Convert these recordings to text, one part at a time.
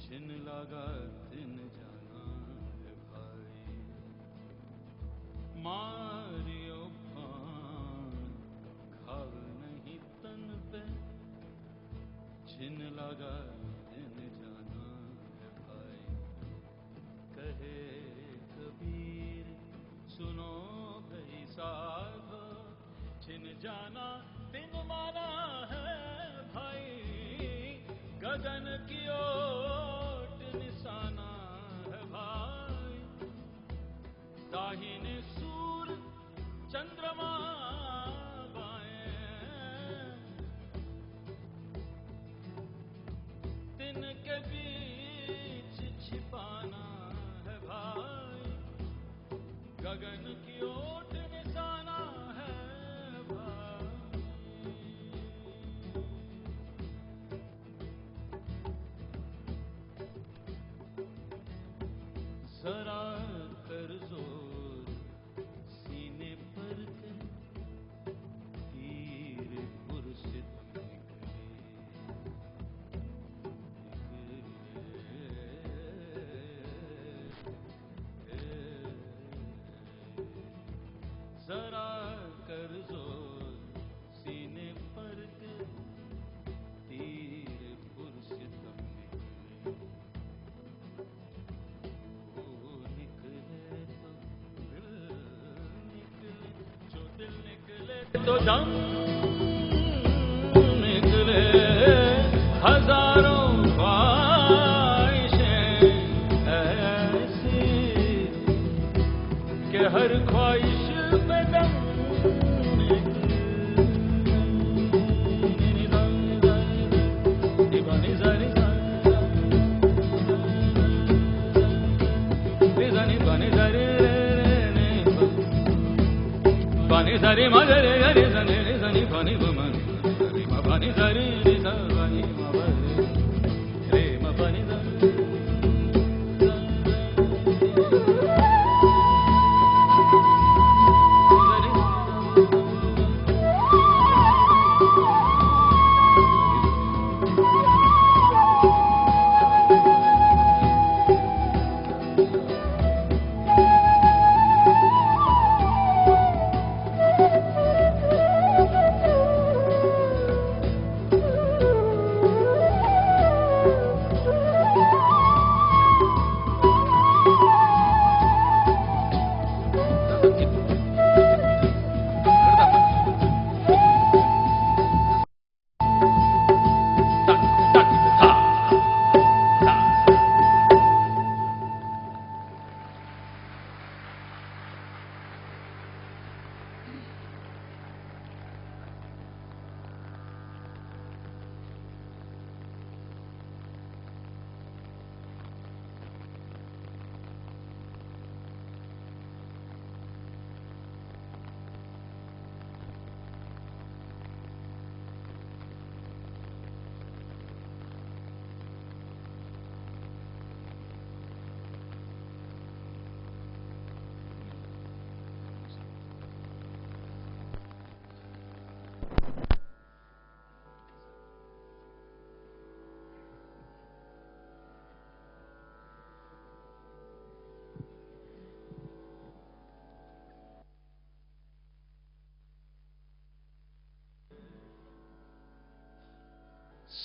छिन लगा दिन जाना है भाई, मारियो फान घाव नहीं तन पे, छिन लगा दिन जाना है भाई। कहे कबीर सुनो भाई साधो, छिन जाना दिन माना है भाई। गगन की ओट निशाना है भाई, दाहिने सूर चंद्रमा बाएं, दिन के बीच छिपाना है भाई। गगन की ओट निशाना है भाई। जरा कर जोर सीने पर के, तीर पुरसित जरा कर जोर सीने पर के, तीर पुरसित तो दम निकले हजारों ख्वाहिशें ऐसी कि हर ख्वाहिश पे दम Bani zari ma zari zari zani zani bani bani zari ma bani zari zani ma bani re ma bani zari.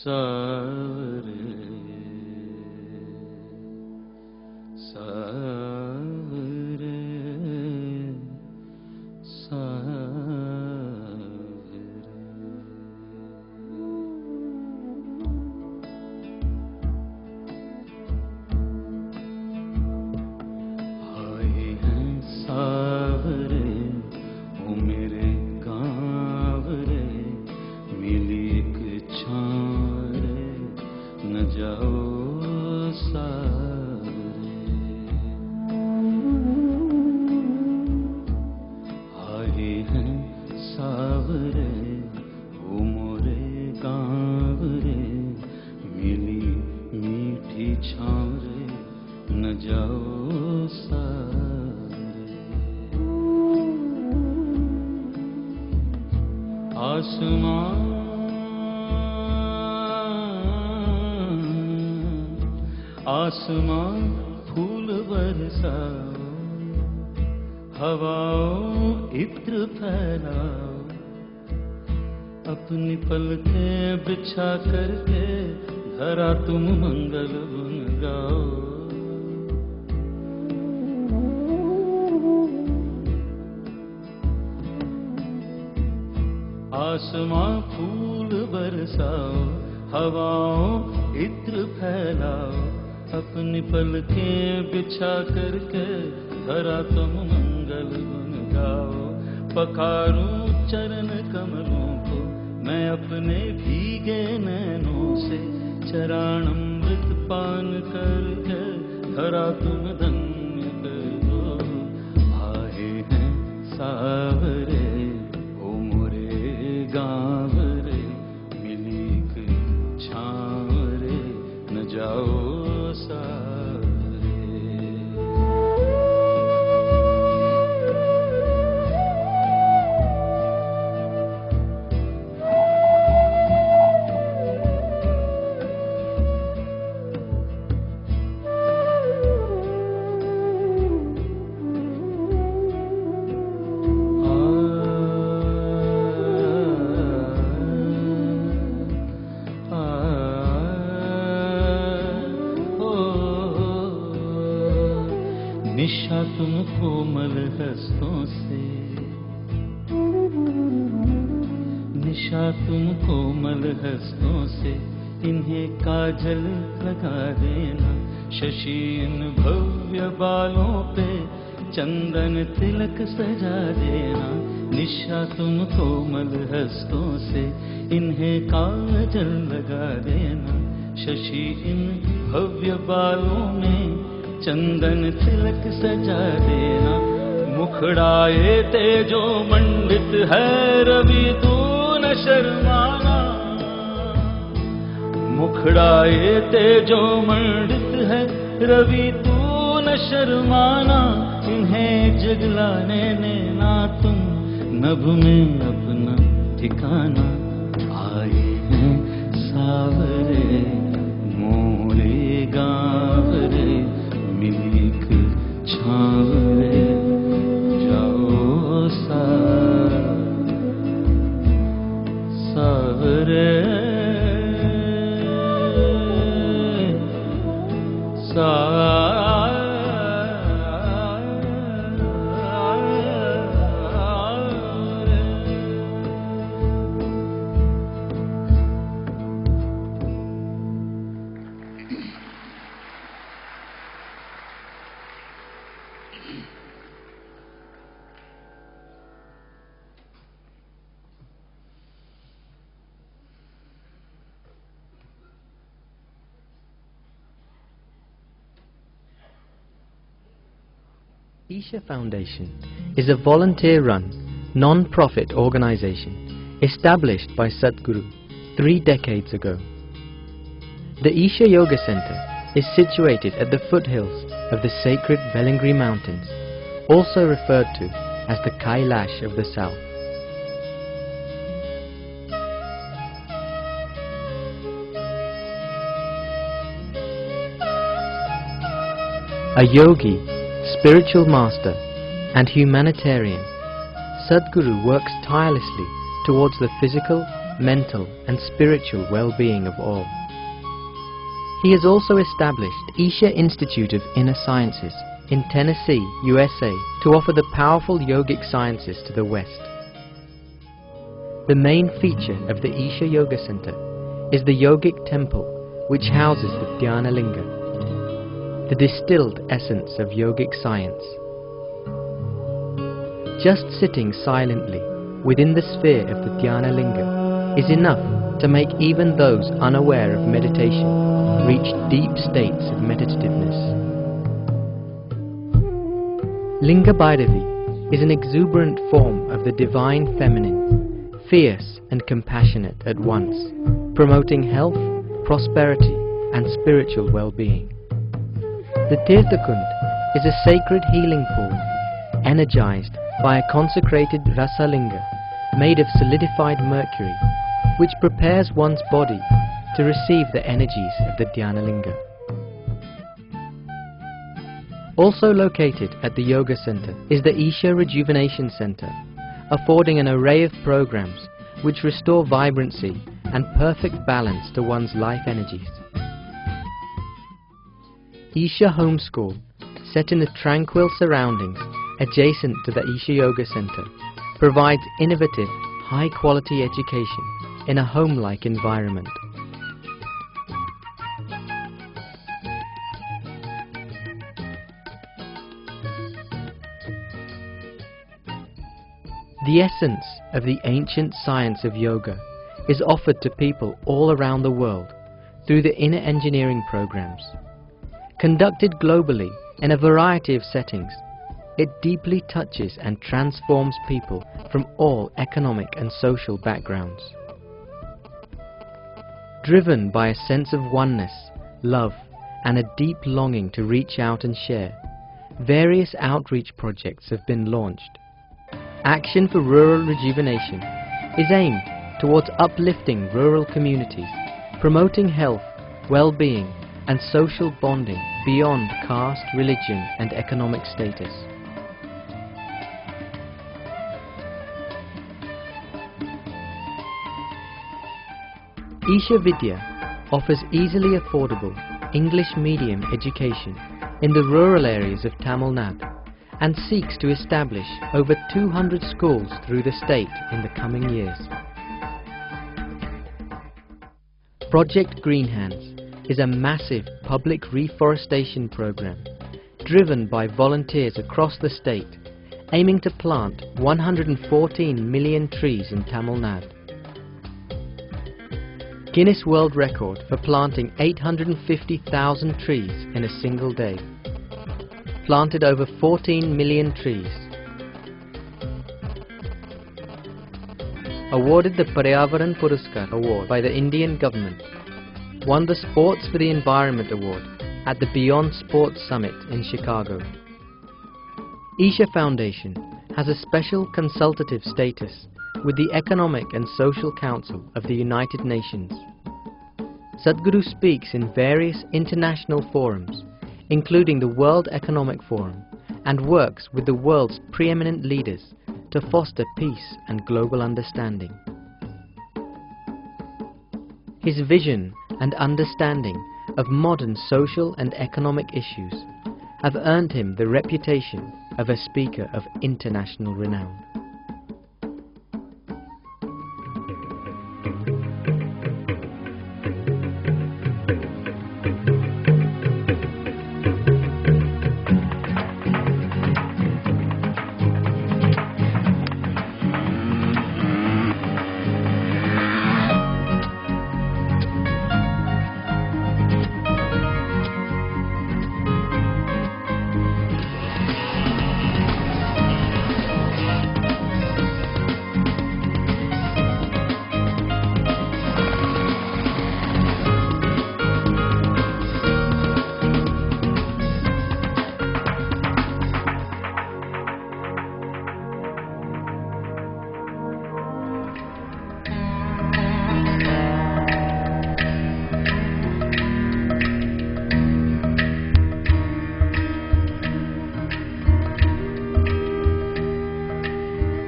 सावरे सावरे सावरे, हाय हैं सावरे ओ मेरे कांवरे, मिली एक छारे न जाओ सावरे। हाय हैं सावरे ओ मोरे कांवरे, मिली मीठी छावरे न जाओ सावरे। आसमान आसमां फूल बरसाओ, हवाओं इत्र फैलाओ, अपनी पलकें बिछा करके धरा तुम मंगल गुन गाओ। आसमां फूल बरसाओ, हवाओं इत्र फैलाओ, अपनी पलकें बिछा करके धरा तुम मंगल गुन गाओ। पखारूं चरण कमलों को मैं अपने भीगे नैनों से, चरणामृत पान करके धरा तुम धन्य करो। आए हैं सावरे ओ मोरे गाँव रे, मिली की छाँव रे, न जाओ निशा तुम कोमल हस्तों से, निशा तुम कोमल हस्तों से, इन्हें काजल लगा देना। शशि इन भव्य बालों पे चंदन तिलक सजा देना। निशा तुम कोमल हस्तों से, इन्हें काजल लगा देना। शशि इन भव्य बालों में चंदन तिलक सजा देना। मुखड़ाए तेजो मंडित है रवि तू न शर्माना। मुखड़ाए तेजो मंडित है रवि तू न शर्माना। इन्हें जगलाने देना तुम नभ में अपना ठिकाना। आए हैं सावरे मोरे गाँव रे, मिलीक छाँव रे, जाओ सावरे Isha Foundation is a volunteer-run, non-profit organization established by Sadhguru 3 decades ago. The Isha Yoga Center is situated at the foothills of the sacred Velingri Mountains, also referred to as the Kailash of the South. A yogi, spiritual master and humanitarian, Sadhguru works tirelessly towards the physical, mental and spiritual well-being of all. He has also established Isha Institute of Inner Sciences in Tennessee, USA to offer the powerful yogic sciences to the West. The main feature of the Isha Yoga Center is the yogic temple which houses the Dhyana Linga, the distilled essence of yogic science. Just sitting silently within the sphere of the Dhyana Linga is enough to make even those unaware of meditation reach deep states of meditativeness. Linga Bhairavi is an exuberant form of the divine feminine, fierce and compassionate at once, promoting health, prosperity and spiritual well-being. The Tirthakund is a sacred healing pool, energized by a consecrated Rasalinga made of solidified mercury, which prepares one's body to receive the energies of the Dhyana Linga. Also located at the Yoga Center is the Isha Rejuvenation Center, affording an array of programs which restore vibrancy and perfect balance to one's life energies. Isha Home School, set in the tranquil surroundings adjacent to the Isha Yoga Center, provides innovative, high-quality education in a home-like environment. The essence of the ancient science of yoga is offered to people all around the world through the inner engineering programs. Conducted globally in a variety of settings, it deeply touches and transforms people from all economic and social backgrounds. Driven by a sense of oneness, love, and a deep longing to reach out and share, various outreach projects have been launched. Action for Rural Rejuvenation is aimed towards uplifting rural communities, promoting health, well-being, and social bonding beyond caste, religion, and economic status. Isha Vidya offers easily affordable English medium education in the rural areas of Tamil Nadu and seeks to establish over 200 schools through the state in the coming years. Project Green Hands is a massive public reforestation program driven by volunteers across the state, aiming to plant 114 million trees in Tamil Nadu. Guinness World Record for planting 850,000 trees in a single day. Planted over 14 million trees. Awarded the Paryavaran Puraskar Award by the Indian government. Won the Sports for the Environment Award at the Beyond Sports Summit in Chicago. Isha Foundation has a special consultative status with the Economic and Social Council of the United Nations. Sadhguru speaks in various international forums, including the World Economic Forum, and works with the world's preeminent leaders to foster peace and global understanding. His vision and understanding of modern social and economic issues have earned him the reputation of a speaker of international renown.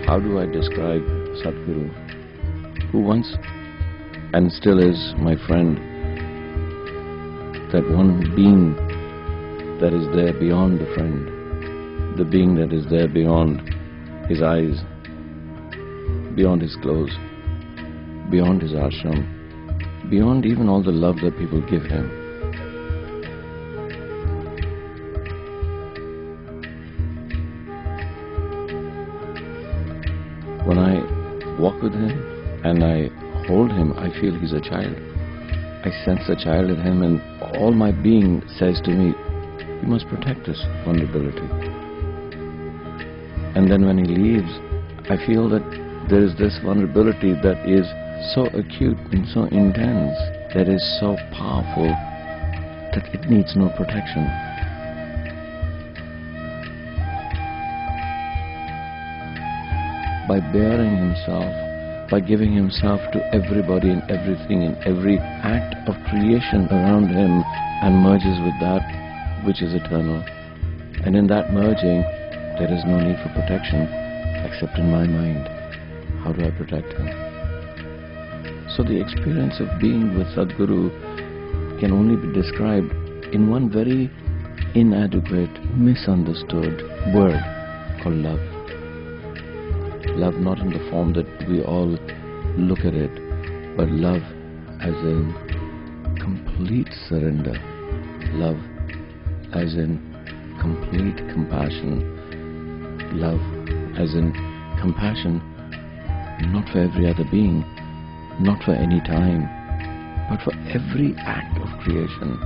How do I describe Sadhguru, who once and still is my friend, that one being that is there beyond the friend, the being that is there beyond his eyes, beyond his clothes, beyond his ashram, beyond even all the love that people give him. When I walk with him and I hold him, I feel he's a child. I sense a child in him, and all my being says to me, you must protect this vulnerability. And then when he leaves, I feel that there is this vulnerability that is so acute and so intense, that is so powerful, that it needs no protection. By bearing himself, by giving himself to everybody and everything, and every act of creation around him, and merges with that which is eternal And in that merging, there is no need for protection except in my mind. How do I protect him? So the experience of being with Sadhguru can only be described in one very inadequate, misunderstood word called love. Love not in the form that we all look at it, but love as in complete surrender. Love as in complete compassion. Love as in compassion not for every other being, not for any time, but for every act of creation.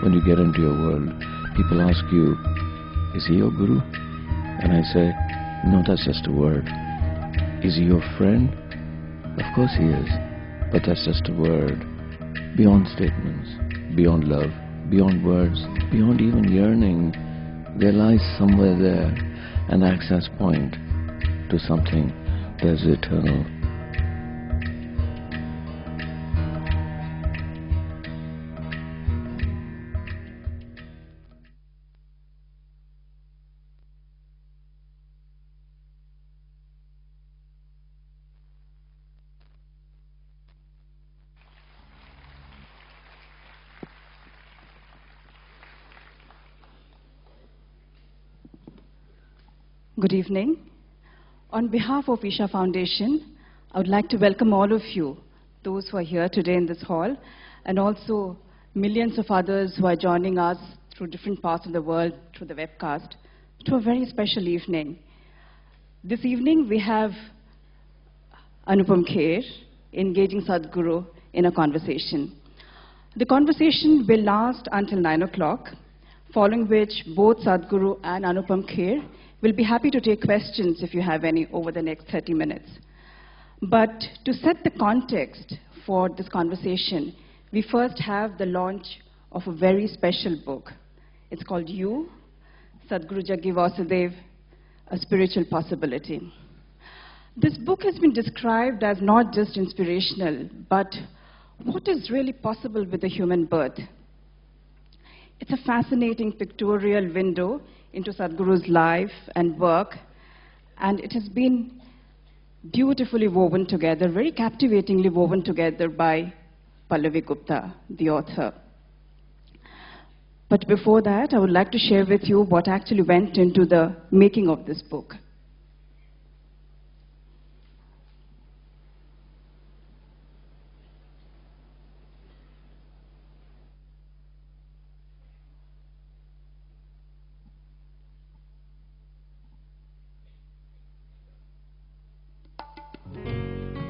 When you get into your world, people ask you, is he your guru? And I say, no, that's just a word. Is he your friend? Of course he is, but that's just a word. Beyond statements, beyond love, beyond words, beyond even yearning, there lies somewhere there an access point to something that is eternal. Good evening. On behalf of Isha Foundation, I would like to welcome all of you, those who are here today in this hall, and also millions of others who are joining us through different parts of the world through the webcast, to a very special evening. This evening we have Anupam Kher engaging Sadhguru in a conversation. The conversation will last until 9 o'clock, following which both Sadhguru and Anupam Kher will be happy to take questions if you have any over the next 30 minutes. But to set the context for this conversation, we first have the launch of a very special book. It's called You, Sadhguru Jaggi Vasudev, A Spiritual Possibility. This book has been described as not just inspirational, but what is really possible with the human birth. It's a fascinating pictorial window into Sadhguru's life and work, and it has been beautifully woven together, very captivatingly woven together by Pallavi Gupta, the author. But before that, I would like to share with you what actually went into the making of this book.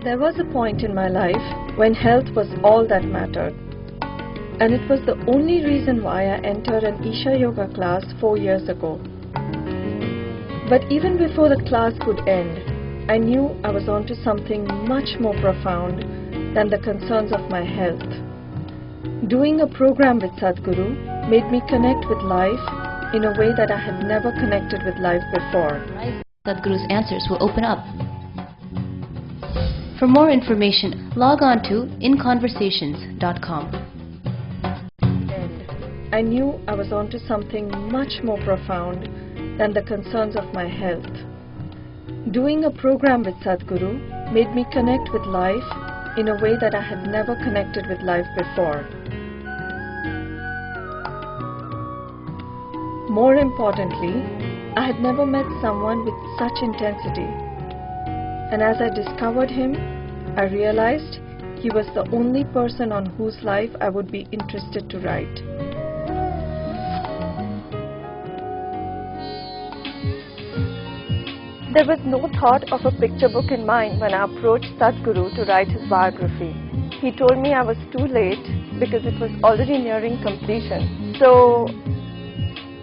There was a point in my life when health was all that mattered. And it was the only reason why I entered an Isha Yoga class 4 years ago. But even before the class could end, I knew I was onto something much more profound than the concerns of my health. Doing a program with Sadhguru made me connect with life in a way that I had never connected with life before. Sadhguru's answers will open up. For more information, log on to inconversations.com. I knew I was onto something much more profound than the concerns of my health. Doing a program with Sadhguru made me connect with life in a way that I had never connected with life before. More importantly, I had never met someone with such intensity. And as I discovered him, I realized he was the only person on whose life I would be interested to write. There was no thought of a picture book in mind when I approached Sadhguru to write his biography. He told me I was too late because it was already nearing completion. So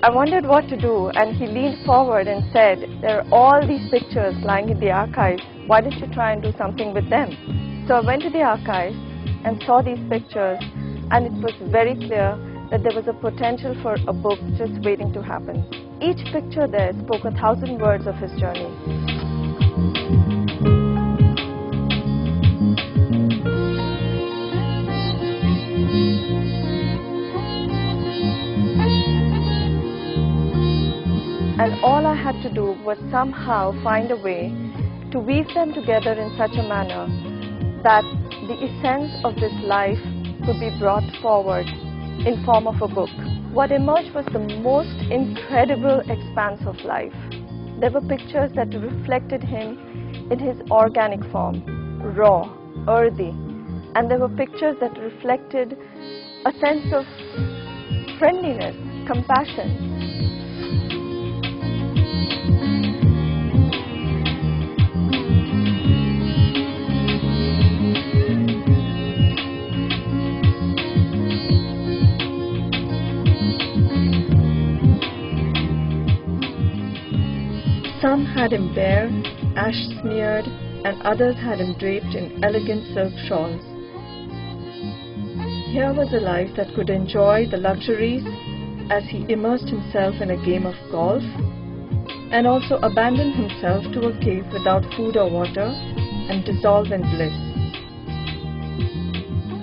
I wondered what to do, and he leaned forward and said, there are all these pictures lying in the archives. Why don't you try and do something with them? So I went to the archives and saw these pictures, and it was very clear that there was a potential for a book just waiting to happen. Each picture there spoke 1,000 words of his journey. and all I had to do was somehow find a way to weave them together in such a manner that the essence of this life could be brought forward in form of a book. What emerged was the most incredible expanse of life. There were pictures that reflected him in his organic form, raw, earthy, and there were pictures that reflected a sense of friendliness, compassion. Some had him bare, ash-smeared, and others had him draped in elegant silk shawls. Here was a life that could enjoy the luxuries as he immersed himself in a game of golf and also abandon himself to a cave without food or water and dissolve in bliss.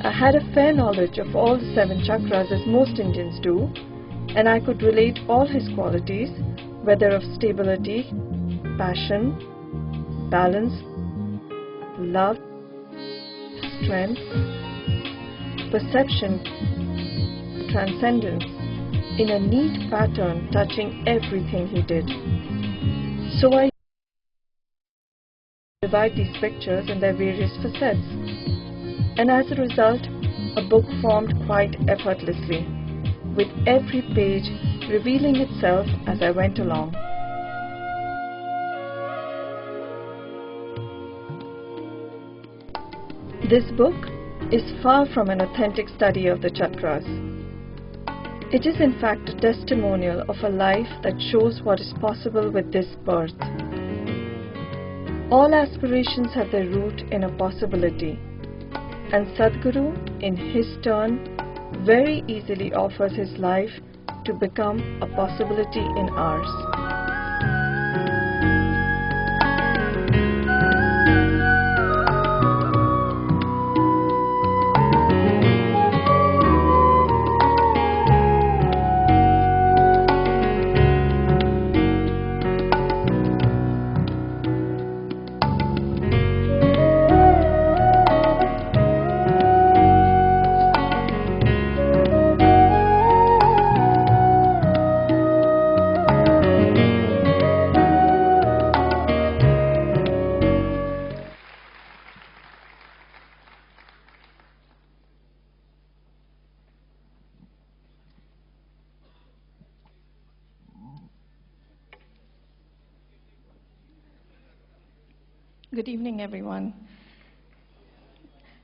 I had a fair knowledge of all the 7 chakras as most Indians do, and I could relate all his qualities, whether of stability, passion, balance, love, strength, perception, transcendence, in a neat pattern touching everything he did. So I divide these pictures in their various facets, and as a result, a book formed quite effortlessly, with every page revealing itself as I went along. This book is far from an authentic study of the chakras. It is in fact a testimonial of a life that shows what is possible with this birth. All aspirations have their root in a possibility, and Sadhguru, in his turn, very easily offers his life to become a possibility in ours. Good evening, everyone.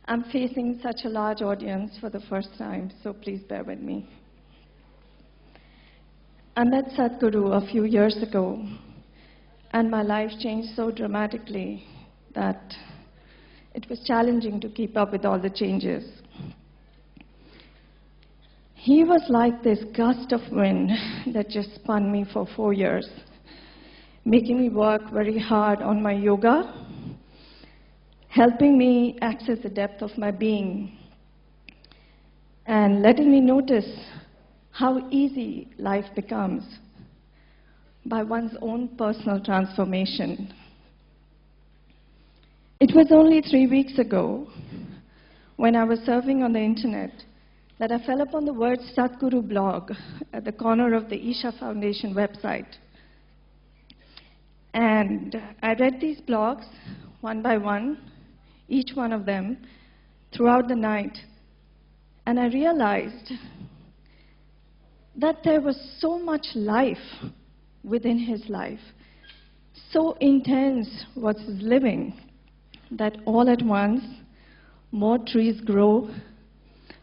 I'm facing such a large audience for the first time, so please bear with me. I met Sadhguru a few years ago, and my life changed so dramatically that it was challenging to keep up with all the changes. He was like this gust of wind that just spun me for 4 years, making me work very hard on my yoga, helping me access the depth of my being, and letting me notice how easy life becomes by one's own personal transformation. It was only 3 weeks ago, when I was surfing on the internet, that I fell upon the word Sadhguru blog at the corner of the Isha Foundation website. And I read these blogs one by one, each one of them, throughout the night. And I realized that there was so much life within his life. So intense was his living that all at once, more trees grow,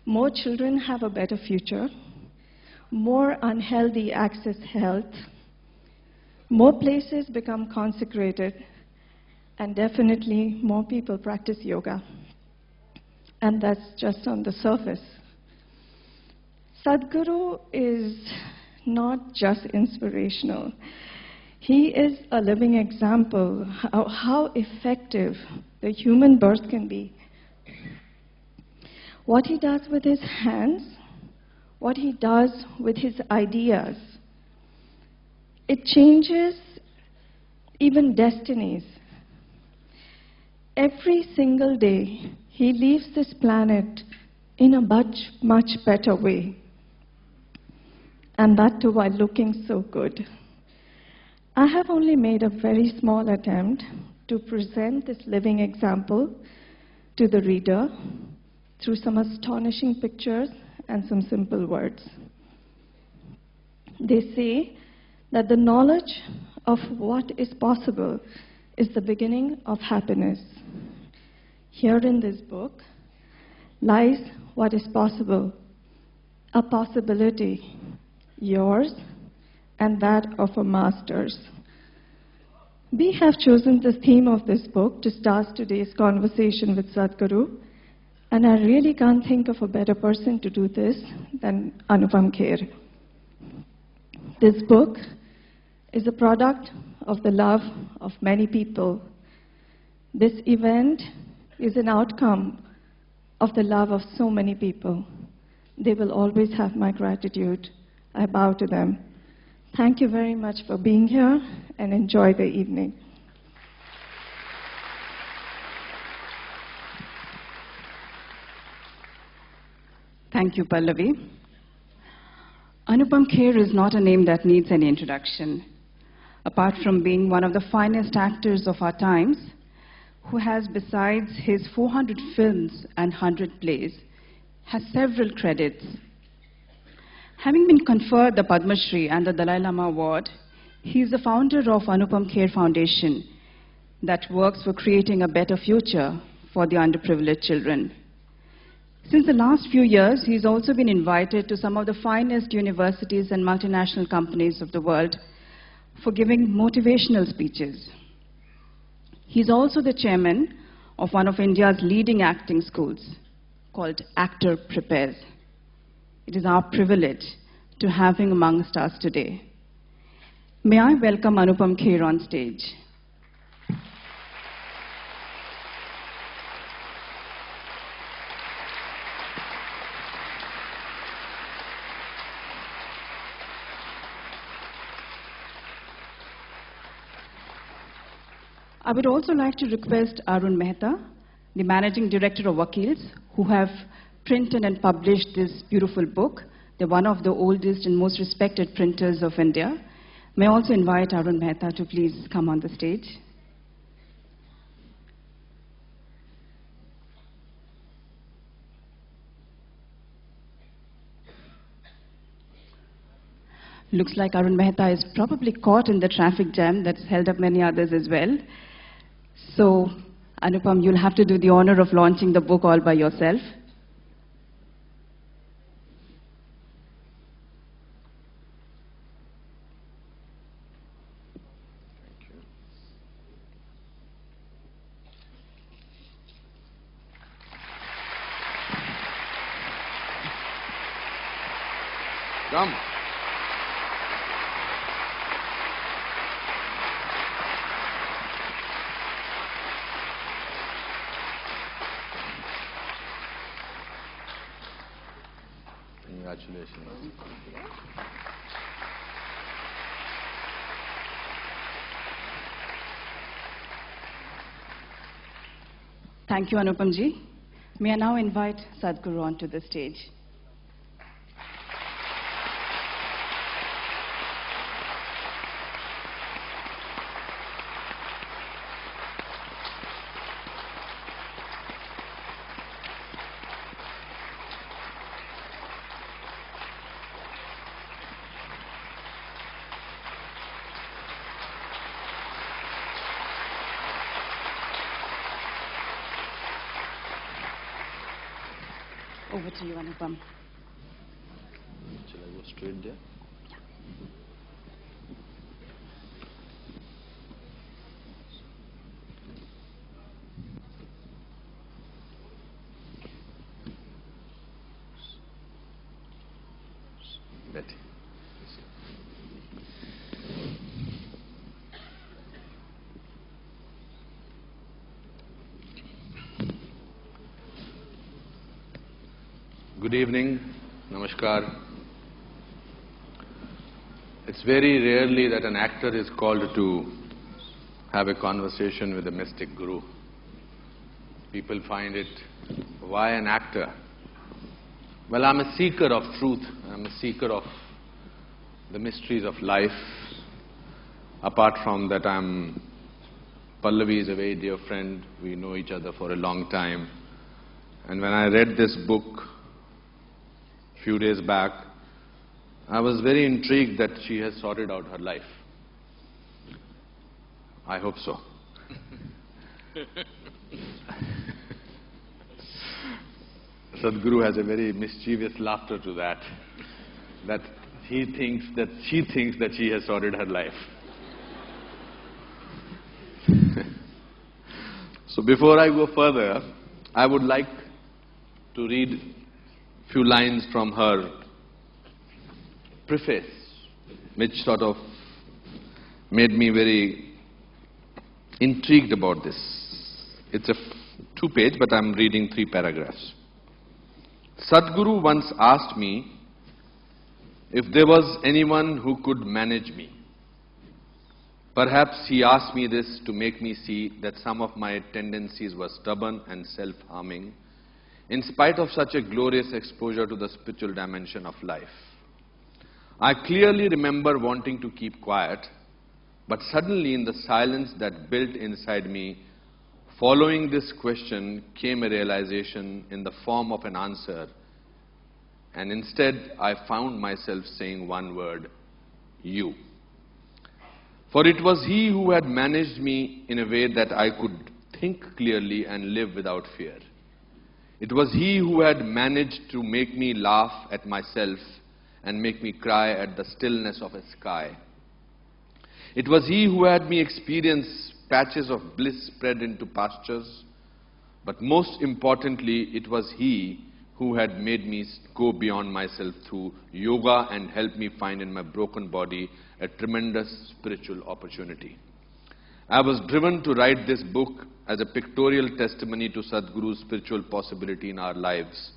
more children have a better future, more unhealthy access health, more places become consecrated, and definitely more people practice yoga. And that's just on the surface. Sadhguru is not just inspirational. He is a living example of how effective the human birth can be. What he does with his hands, what he does with his ideas, It changes even destinies. Every single day, he leaves this planet in a much, much better way. And that too while looking so good. I have only made a very small attempt to present this living example to the reader through some astonishing pictures and some simple words. They say that the knowledge of what is possible is the beginning of happiness. Here in this book lies what is possible, a possibility, yours and that of a master's. We have chosen the theme of this book to start today's conversation with Sadhguru, and I really can't think of a better person to do this than Anupam Kher. This book is a product of the love of many people. This event is an outcome of the love of so many people. They will always have my gratitude. I bow to them. Thank you very much for being here and enjoy the evening. Thank you, Pallavi. Anupam Kher is not a name that needs any introduction. Apart from being one of the finest actors of our times, who has, besides his 400 films and 100 plays, has several credits. Having been conferred the Padma Shri and the Dalai Lama Award, he is the founder of Anupam Kher Foundation that works for creating a better future for the underprivileged children. Since the last few years, he's also been invited to some of the finest universities and multinational companies of the world for giving motivational speeches. He's also the chairman of one of India's leading acting schools called Actor Prepares. It is our privilege to have him amongst us today. May I welcome Anupam Kher on stage. I would also like to request Arun Mehta, the Managing Director of Vakils, who have printed and published this beautiful book. They're one of the oldest and most respected printers of India. May I also invite Arun Mehta to please come on the stage. Looks like Arun Mehta is probably caught in the traffic jam that's held up many others as well. So, Anupam, you'll have to do the honor of launching the book all by yourself. Come. Congratulations. Thank you, Anupam ji. May I now invite Sadhguru onto the stage. Over to you, Anupam. Shall I go straight there? Betty. Good evening, namaskar. It's very rarely that an actor is called to have a conversation with a mystic guru. People find it, why an actor? Well, I'm a seeker of truth. I'm a seeker of the mysteries of life. Apart from that, Pallavi is a very dear friend. We know each other for a long time. And when I read this book a few days back, I was very intrigued that she has sorted out her life. I hope so. Sadhguru has a very mischievous laughter to that she thinks that she has sorted her life. So before I go further, I would like to read a few lines from her preface, which sort of made me very intrigued about this. It's a 2-page, but I'm reading 3 paragraphs. Sadhguru once asked me if there was anyone who could manage me. Perhaps he asked me this to make me see that some of my tendencies were stubborn and self-harming, in spite of such a glorious exposure to the spiritual dimension of life. I clearly remember wanting to keep quiet, but suddenly in the silence that built inside me, following this question came a realization in the form of an answer, and instead I found myself saying one word, you. For it was he who had managed me in a way that I could think clearly and live without fear. It was he who had managed to make me laugh at myself and make me cry at the stillness of a sky. It was he who had me experience patches of bliss spread into pastures, but most importantly, it was he who had made me go beyond myself through yoga and helped me find in my broken body a tremendous spiritual opportunity. I was driven to write this book as a pictorial testimony to Sadhguru's spiritual possibility in our lives.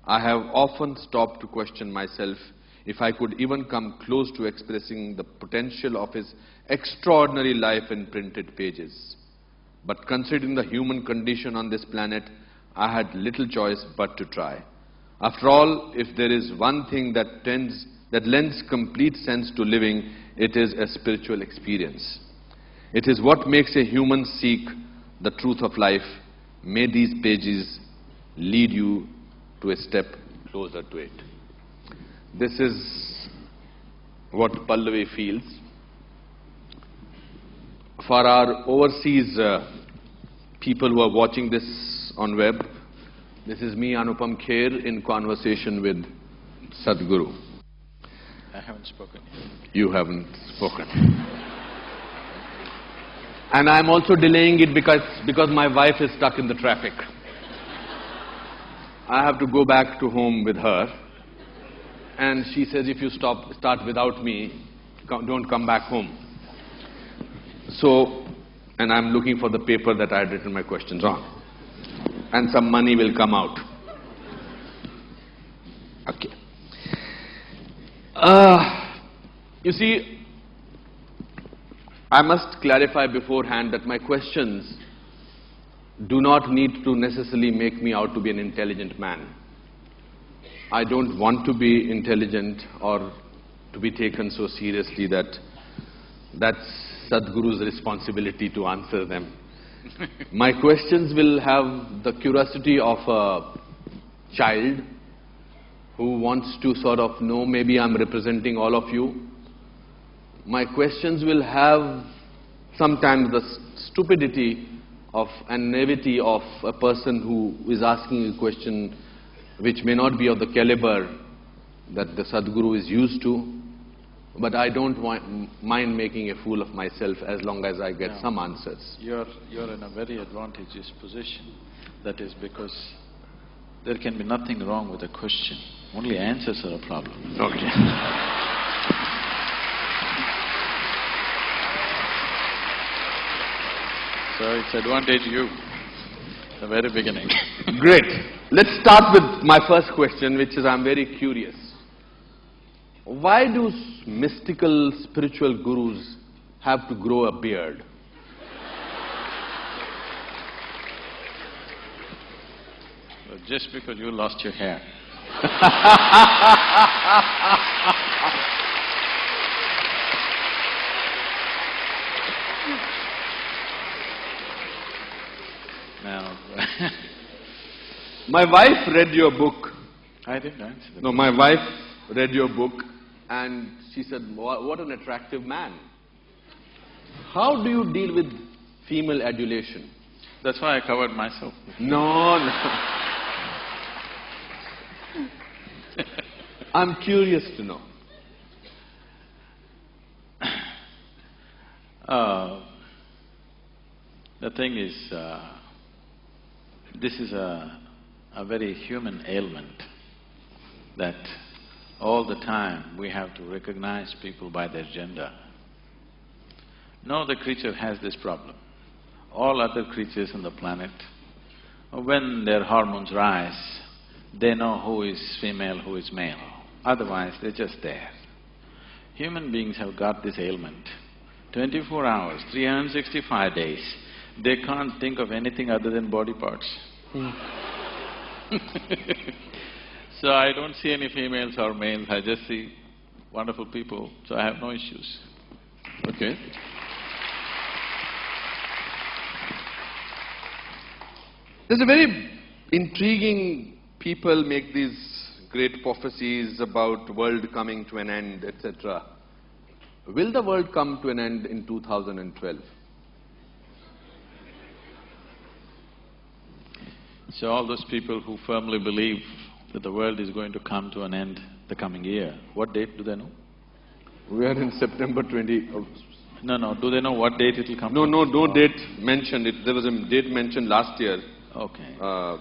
I have often stopped to question myself if I could even come close to expressing the potential of his extraordinary life in printed pages. But considering the human condition on this planet, I had little choice but to try. After all, if there is one thing that lends complete sense to living, it is a spiritual experience. It is what makes a human seek the truth of life. May these pages lead you to a step closer to it. This is what Pallavi feels. For our overseas people who are watching this on web, this is me, Anupam Kher, in conversation with Sadhguru. I haven't spoken yet. You haven't spoken. And I'm also delaying it because my wife is stuck in the traffic. I have to go back to home with her. And she says, if you start without me, don't come back home. So, and I'm looking for the paper that I had written my questions on. And some money will come out. Okay. You see, I must clarify beforehand that my questions do not need to necessarily make me out to be an intelligent man. I don't want to be intelligent or to be taken so seriously that that's Sadhguru's responsibility to answer them. My questions will have the curiosity of a child who wants to sort of know, maybe I'm representing all of you. My questions will have sometimes the stupidity of and naivety of a person who is asking a question which may not be of the caliber that the Sadhguru is used to, but I don't mind making a fool of myself as long as I get some answers. You're in a very advantageous position. That is because there can be nothing wrong with a question. Only answers are a problem. Okay. So it's advantage you, the very beginning. Great. Let's start with my first question, which is I'm very curious. why do mystical spiritual gurus have to grow a beard? Well, just because you lost your hair. Now, My wife read your book. I didn't answer the No, my wife read your book and she said, what an attractive man. How do you deal with female adulation? That's why I covered myself. No, no. I'm curious to know. The thing is, this is a very human ailment that all the time we have to recognize people by their gender. No other creature has this problem. All other creatures on the planet, when their hormones rise, they know who is female, who is male. Otherwise, they're just there. Human beings have got this ailment. 24 hours, 365 days, they can't think of anything other than body parts. So I don't see any females or males, I just see wonderful people, so I have no issues. Okay. There's a very intriguing… people make these great prophecies about world coming to an end, etc. Will the world come to an end in 2012? So all those people who firmly believe that the world is going to come to an end the coming year, what date do they know? We are in September 20… No, do they know what date it will come to? No date mentioned. There was a date mentioned last year. Okay.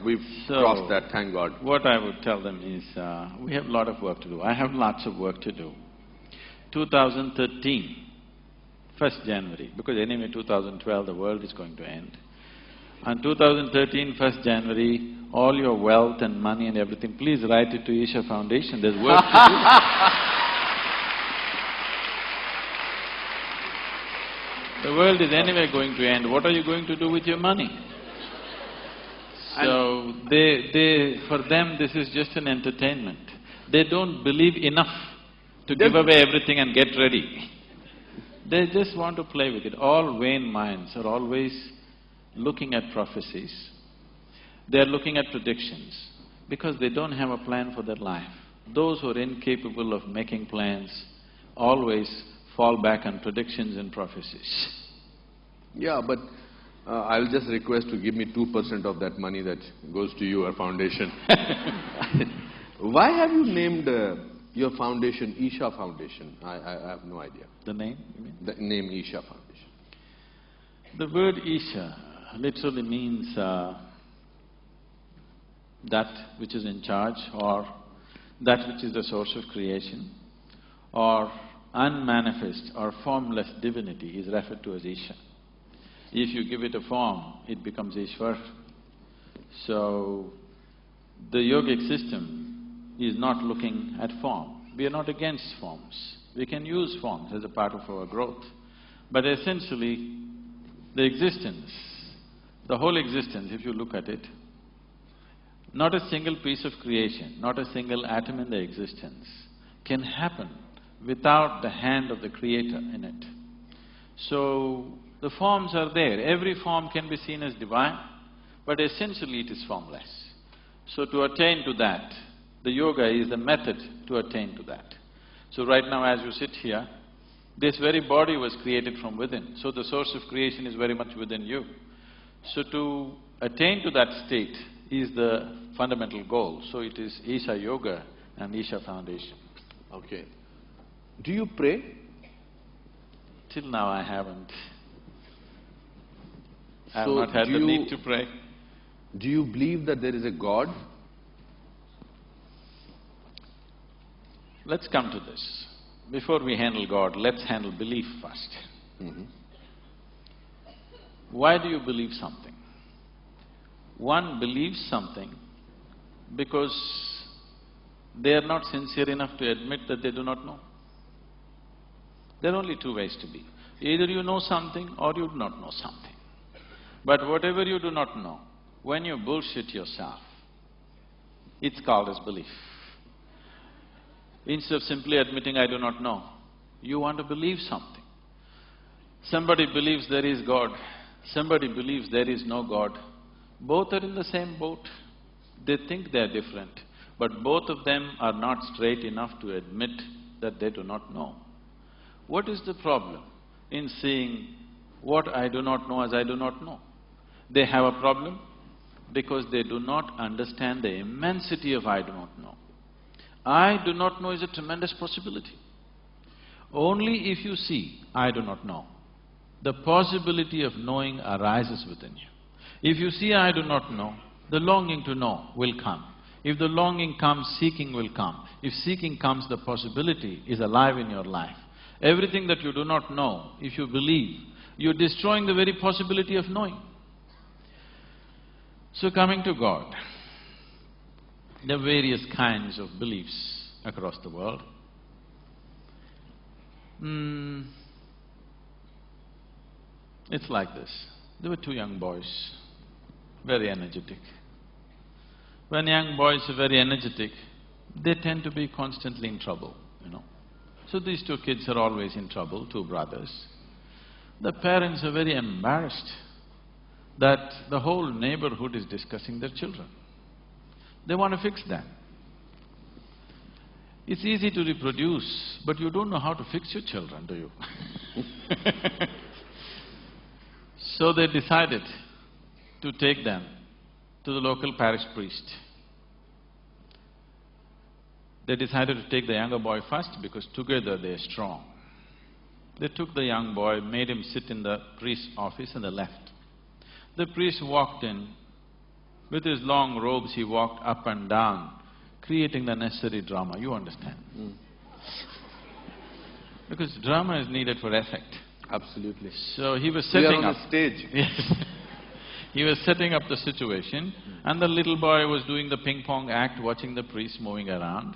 We've crossed that, thank God. What I would tell them is, we have a lot of work to do. I have lots of work to do. 2013, 1st January, because anyway 2012 the world is going to end. On 2013, 1st January, all your wealth and money and everything, please write it to Isha Foundation, there's work to do. The world is anyway going to end, what are you going to do with your money? So, for them this is just an entertainment. They don't believe enough to give away everything and get ready. They just want to play with it. All vain minds are always looking at prophecies. They're looking at predictions because they don't have a plan for their life. Those who are incapable of making plans always fall back on predictions and prophecies. Yeah, but I'll just request to give me 2% of that money that goes to your foundation. Why have you named your foundation Isha Foundation? I have no idea. The name, you mean? The name Isha Foundation. The word Isha literally means that which is in charge, or that which is the source of creation, or unmanifest or formless divinity is referred to as Isha. If you give it a form, it becomes Ishwar. So, the yogic system is not looking at form. We are not against forms. We can use forms as a part of our growth. But essentially, the existence, the whole existence, if you look at it, not a single piece of creation, not a single atom in the existence can happen without the hand of the Creator in it. So, the forms are there. Every form can be seen as divine, but essentially it is formless. So to attain to that, the yoga is the method to attain to that. So right now as you sit here, this very body was created from within, so the source of creation is very much within you. So to attain to that state is the fundamental goal, so it is Isha Yoga and Isha Foundation. Okay. Do you pray? Till now I haven't. I have So not had the need to pray. Do you believe that there is a God? Let's come to this. Before we handle God, let's handle belief first. Why do you believe something? One believes something because they are not sincere enough to admit that they do not know. There are only two ways to be. Either you know something or you do not know something. But whatever you do not know, when you bullshit yourself, it's called as belief. Instead of simply admitting, I do not know, you want to believe something. Somebody believes there is God, somebody believes there is no God. Both are in the same boat. They think they're different, but both of them are not straight enough to admit that they do not know. What is the problem in seeing what I do not know as I do not know? They have a problem because they do not understand the immensity of I do not know. I do not know is a tremendous possibility. Only if you see I do not know, the possibility of knowing arises within you. If you see I do not know, the longing to know will come. If the longing comes, seeking will come. If seeking comes, the possibility is alive in your life. Everything that you do not know, if you believe, you're destroying the very possibility of knowing. So coming to God, there are various kinds of beliefs across the world. It's like this. There were two young boys, very energetic. When young boys are very energetic, they tend to be constantly in trouble, you know. So these two kids are always in trouble, two brothers. The parents are very embarrassed that the whole neighborhood is discussing their children. They want to fix them. It's easy to reproduce, but you don't know how to fix your children, do you? So they decided to take them to the local parish priest. They decided to take the younger boy first because together they're strong. They took the young boy, made him sit in the priest's office and they left. The priest walked in. With his long robes, he walked up and down, creating the necessary drama, you understand? Because drama is needed for effect. Absolutely. So he was setting up… We are on a stage. Yes. He was setting up the situation and the little boy was doing the ping-pong act, watching the priest moving around.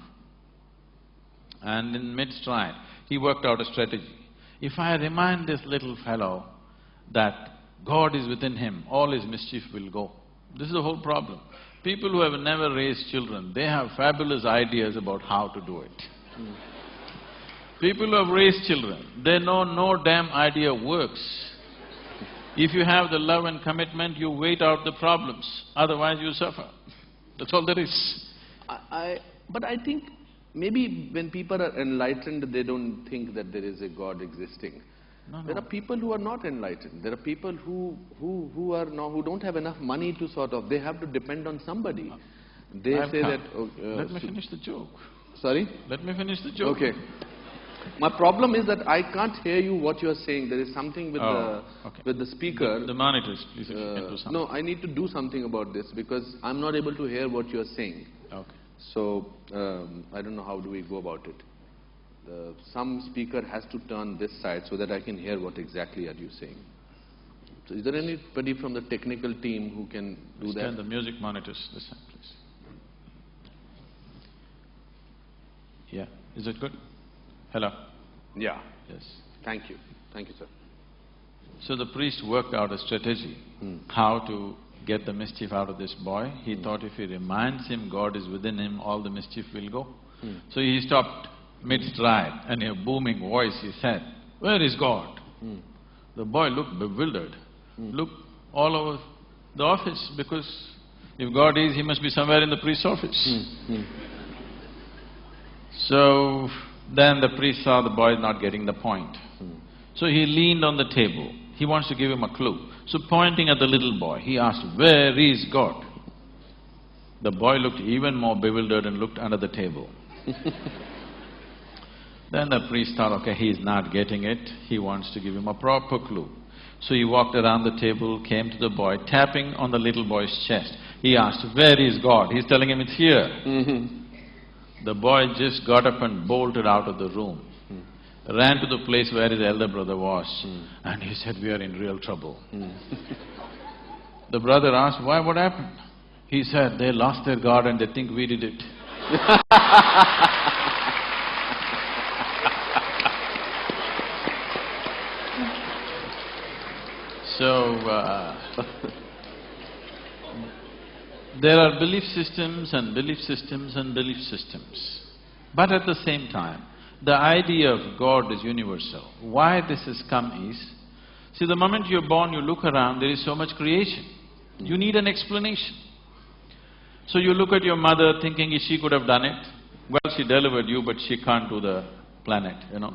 And in mid-stride, he worked out a strategy. If I remind this little fellow that God is within him, all his mischief will go. This is the whole problem. People who have never raised children, they have fabulous ideas about how to do it. People who have raised children, they know no damn idea works. If you have the love and commitment, you wait out the problems, otherwise you suffer. That's all there is. But I think maybe when people are enlightened, they don't think that there is a God existing. No. There are people who are not enlightened. There are people who don't have enough money to sort of… they have to depend on somebody. They say that… Let me finish the joke. Sorry? Let me finish the joke. Okay. My problem is that I can't hear you what you are saying. There is something with with the speaker. The monitors, please, if you can do something. No, I need to do something about this because I'm not able to hear what you are saying. Okay. So, I don't know how do we go about it. Some speaker has to turn this side so that I can hear what exactly are you saying. So is there anybody from the technical team who can do that? Turn the music monitors this side, please. Yeah, is it good? Hello? Yeah. Yes. Thank you. Thank you, sir. So the priest worked out a strategy, how to get the mischief out of this boy. He thought if he reminds him God is within him, all the mischief will go. So he stopped mid-stride and in a booming voice he said, "Where is God?" The boy looked bewildered, looked all over the office because if God is, he must be somewhere in the priest's office. So then the priest saw the boy not getting the point. So he leaned on the table. He wants to give him a clue. So pointing at the little boy, he asked, "Where is God?" The boy looked even more bewildered and looked under the table. Then the priest thought, okay, he's not getting it, he wants to give him a proper clue. So he walked around the table, came to the boy, tapping on the little boy's chest. He asked, "Where is God?" He's telling him it's here. The boy just got up and bolted out of the room, ran to the place where his elder brother was, and he said, "We are in real trouble." The brother asked, "Why, what happened?" He said, "They lost their God and they think we did it." So, there are belief systems and belief systems and belief systems. But at the same time, the idea of God is universal. Why this has come is, see, the moment you're born, you look around, there is so much creation. You need an explanation. So you look at your mother thinking if she could have done it, well, she delivered you, but she can't do the planet, you know.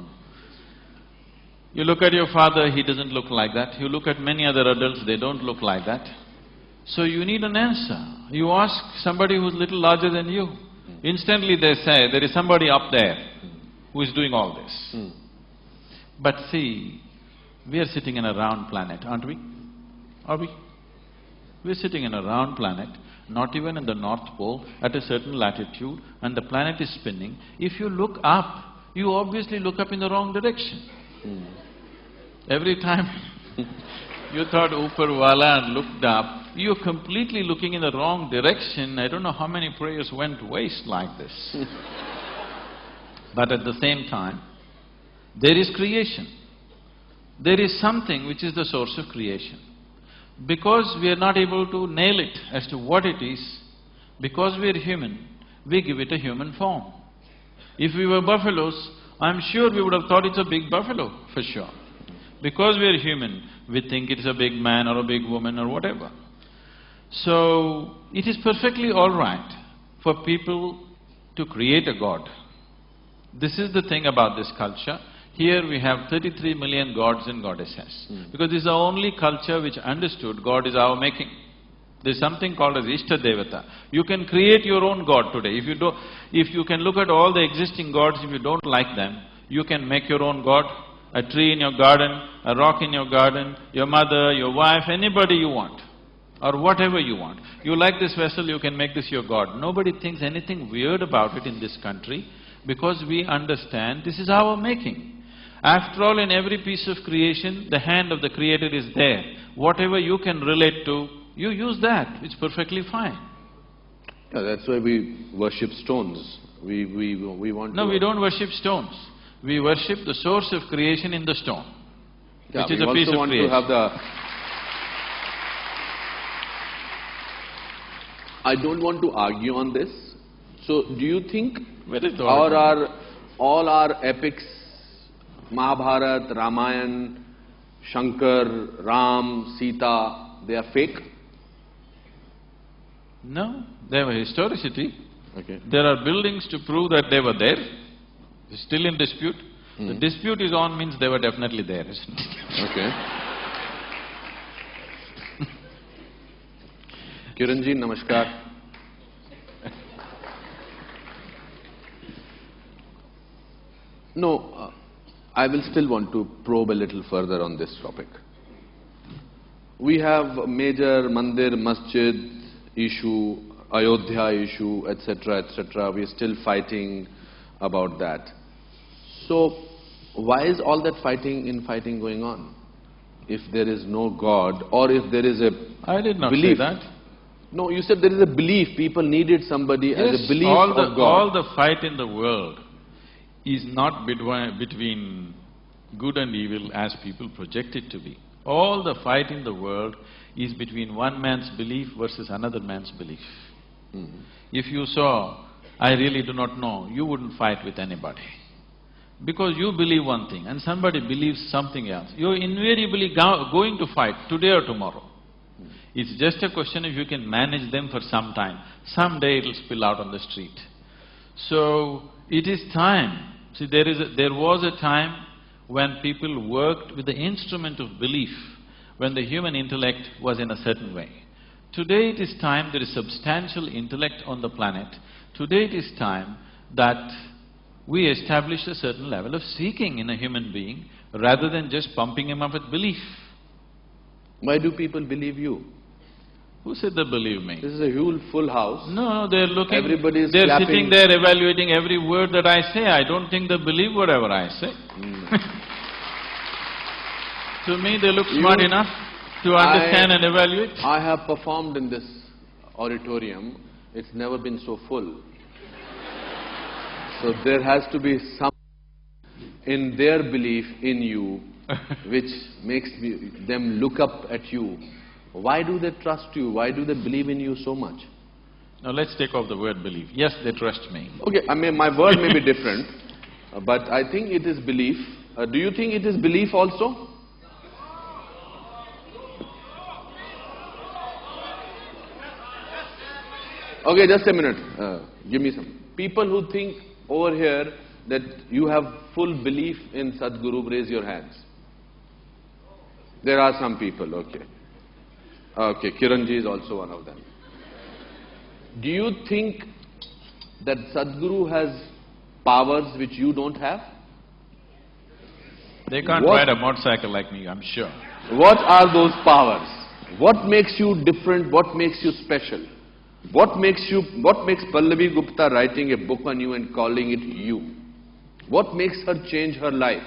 You look at your father, he doesn't look like that. You look at many other adults, they don't look like that. So you need an answer. You ask somebody who's little larger than you. Instantly they say, there is somebody up there who is doing all this. But see, we are sitting in a round planet, aren't we? Are we? We're sitting in a round planet, not even in the North Pole, at a certain latitude, and the planet is spinning. If you look up, you obviously look up in the wrong direction. Every time you thought Upar Wala and looked up, you're completely looking in the wrong direction. I don't know how many prayers went to waste like this. But at the same time, there is creation. There is something which is the source of creation. Because we are not able to nail it as to what it is, because we are human, we give it a human form. If we were buffaloes, I'm sure we would have thought it's a big buffalo, for sure. Because we are human, we think it's a big man or a big woman or whatever. So, it is perfectly all right for people to create a god. This is the thing about this culture. Here we have 33 million gods and goddesses. Because this is the only culture which understood God is our making. There's something called as Ishta Devata. You can create your own god today. If you can look at all the existing gods, if you don't like them, you can make your own god. A tree in your garden, a rock in your garden, your mother, your wife, anybody you want, or whatever you want. You like this vessel, you can make this your god. Nobody thinks anything weird about it in this country because we understand this is our making. After all, in every piece of creation, the hand of the Creator is there. Whatever you can relate to, you use that, it's perfectly fine. Yeah, that's why we worship stones. We want No, to… we don't worship stones. We worship the source of creation in the stone, which is a piece of creation. We also want to have the… I don't want to argue on this. So, do you think all our epics, Mahabharata, Ramayana, Shankar, Ram, Sita, they are fake? No, they have a historicity. Okay. There are buildings to prove that they were there. It's still in dispute. The dispute is on means they were definitely there, isn't it? Okay. Kiranji, namaskar. No, I will still want to probe a little further on this topic. We have major mandir, masjid issue, Ayodhya issue, etc., etc. We are still fighting about that. So, why is all that fighting going on? If there is no God, or if there is a I did not belief. say that. No, you said there is a belief, people needed somebody as a belief of God. All the fight in the world is not between good and evil as people project it to be. All the fight in the world is between one man's belief versus another man's belief. If you saw, I really do not know, you wouldn't fight with anybody. Because you believe one thing and somebody believes something else. You're invariably going to fight today or tomorrow. It's just a question if you can manage them for some time. Someday it'll spill out on the street. So, it is time. See, there was a time when people worked with the instrument of belief, when the human intellect was in a certain way. Today it is time there is substantial intellect on the planet. Today it is time that we establish a certain level of seeking in a human being rather than just pumping him up with belief. Why do people believe you? Who said they believe me? This is a huge full house. No, they're looking… Everybody is they're clapping. sitting there evaluating every word that I say. I don't think they believe whatever I say. To me, they look smart enough to understand and evaluate. I have performed in this auditorium. It's never been so full. So there has to be some in their belief in you which makes them look up at you. Why do they trust you? Why do they believe in you so much? Now let's take off the word belief. Yes, they trust me. Okay, I mean, my word may be different, but I think it is belief. Do you think it is belief also? Okay, just a minute. Give me some. People who think over here that you have full belief in Sadhguru, raise your hands. There are some people, okay. Okay, Kiranji is also one of them. Do you think that Sadhguru has powers which you don't have? They can't ride a motorcycle like me, I'm sure. What are those powers? What makes you different? What makes you special? What makes Pallavi Gupta writing a book on you and calling it you? What makes her change her life?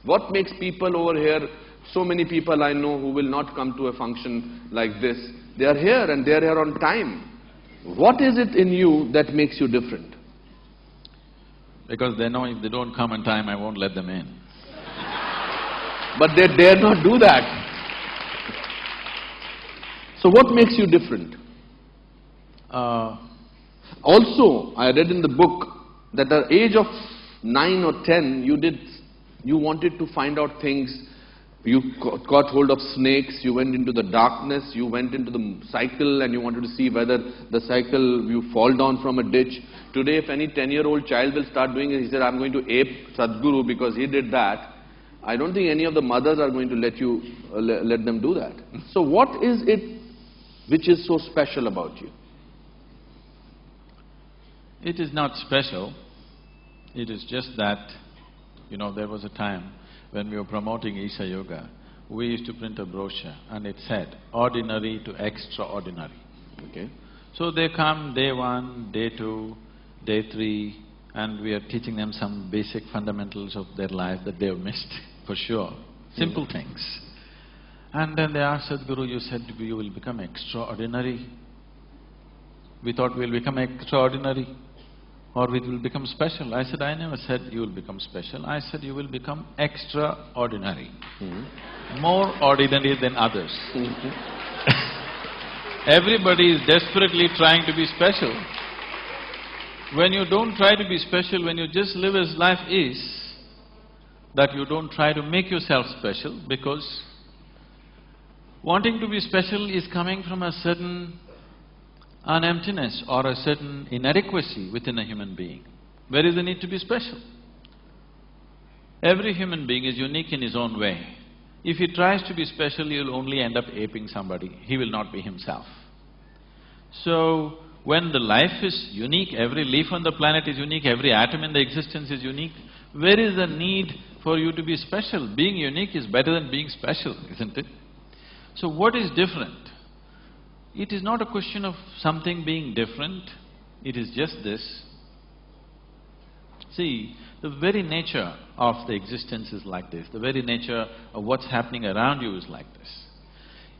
What makes people over here, so many people I know who will not come to a function like this, they are here and they are here on time. What is it in you that makes you different? Because they know if they don't come on time, I won't let them in. But they dare not do that. So what makes you different? Also, I read in the book that at the age of 9 or 10, you wanted to find out things. You got hold of snakes, you went into the darkness, you went into the cycle and you wanted to see whether the cycle, you fall down from a ditch. Today, if any 10-year-old child will start doing it, he said, I'm going to ape Sadhguru because he did that. I don't think any of the mothers are going to let them do that. So what is it which is so special about you? It is not special. It is just that, there was a time when we were promoting Isha Yoga, we used to print a brochure and it said, ordinary to extraordinary. Okay. So they come day 1, day 2, day 3, and we are teaching them some basic fundamentals of their life that they have missed, for sure. Simple things. And then they asked, Sadhguru, you said you will become extraordinary. We thought we'll become extraordinary or we will become special. I said, I never said you will become special. I said you will become extraordinary. More ordinary than others. Everybody is desperately trying to be special. When you don't try to be special, when you just live as life is, that you don't try to make yourself special, because wanting to be special is coming from a certain an emptiness or a certain inadequacy within a human being. Where is the need to be special? Every human being is unique in his own way. If he tries to be special, he'll only end up aping somebody. He will not be himself. So, when the life is unique, every leaf on the planet is unique, every atom in the existence is unique, where is the need for you to be special? Being unique is better than being special, isn't it? So what is different? It is not a question of something being different, it is just this. See, the very nature of the existence is like this, the very nature of what's happening around you is like this.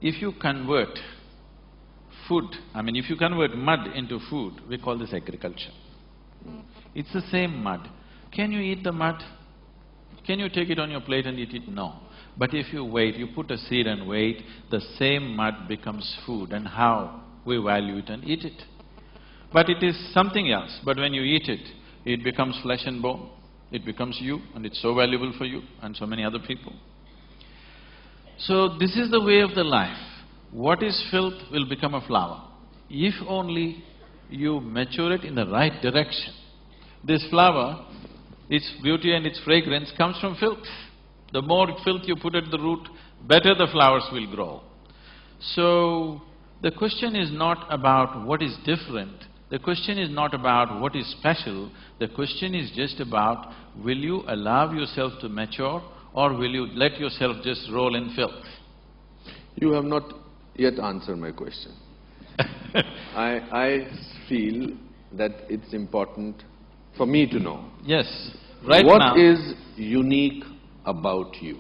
If you convert food, if you convert mud into food, we call this agriculture. It's the same mud. Can you eat the mud? Can you take it on your plate and eat it? No. But if you wait, you put a seed and wait, the same mud becomes food, and how we value it and eat it. But it is something else, but when you eat it, it becomes flesh and bone, it becomes you, and it's so valuable for you and so many other people. So this is the way of the life. What is filth will become a flower, if only you mature it in the right direction. This flower, its beauty and its fragrance comes from filth. The more filth you put at the root, better the flowers will grow. So, the question is not about what is different, the question is not about what is special, the question is just about, will you allow yourself to mature or will you let yourself just roll in filth? You have not yet answered my question. I feel that it's important for me to know. Yes, right now. What is unique about you?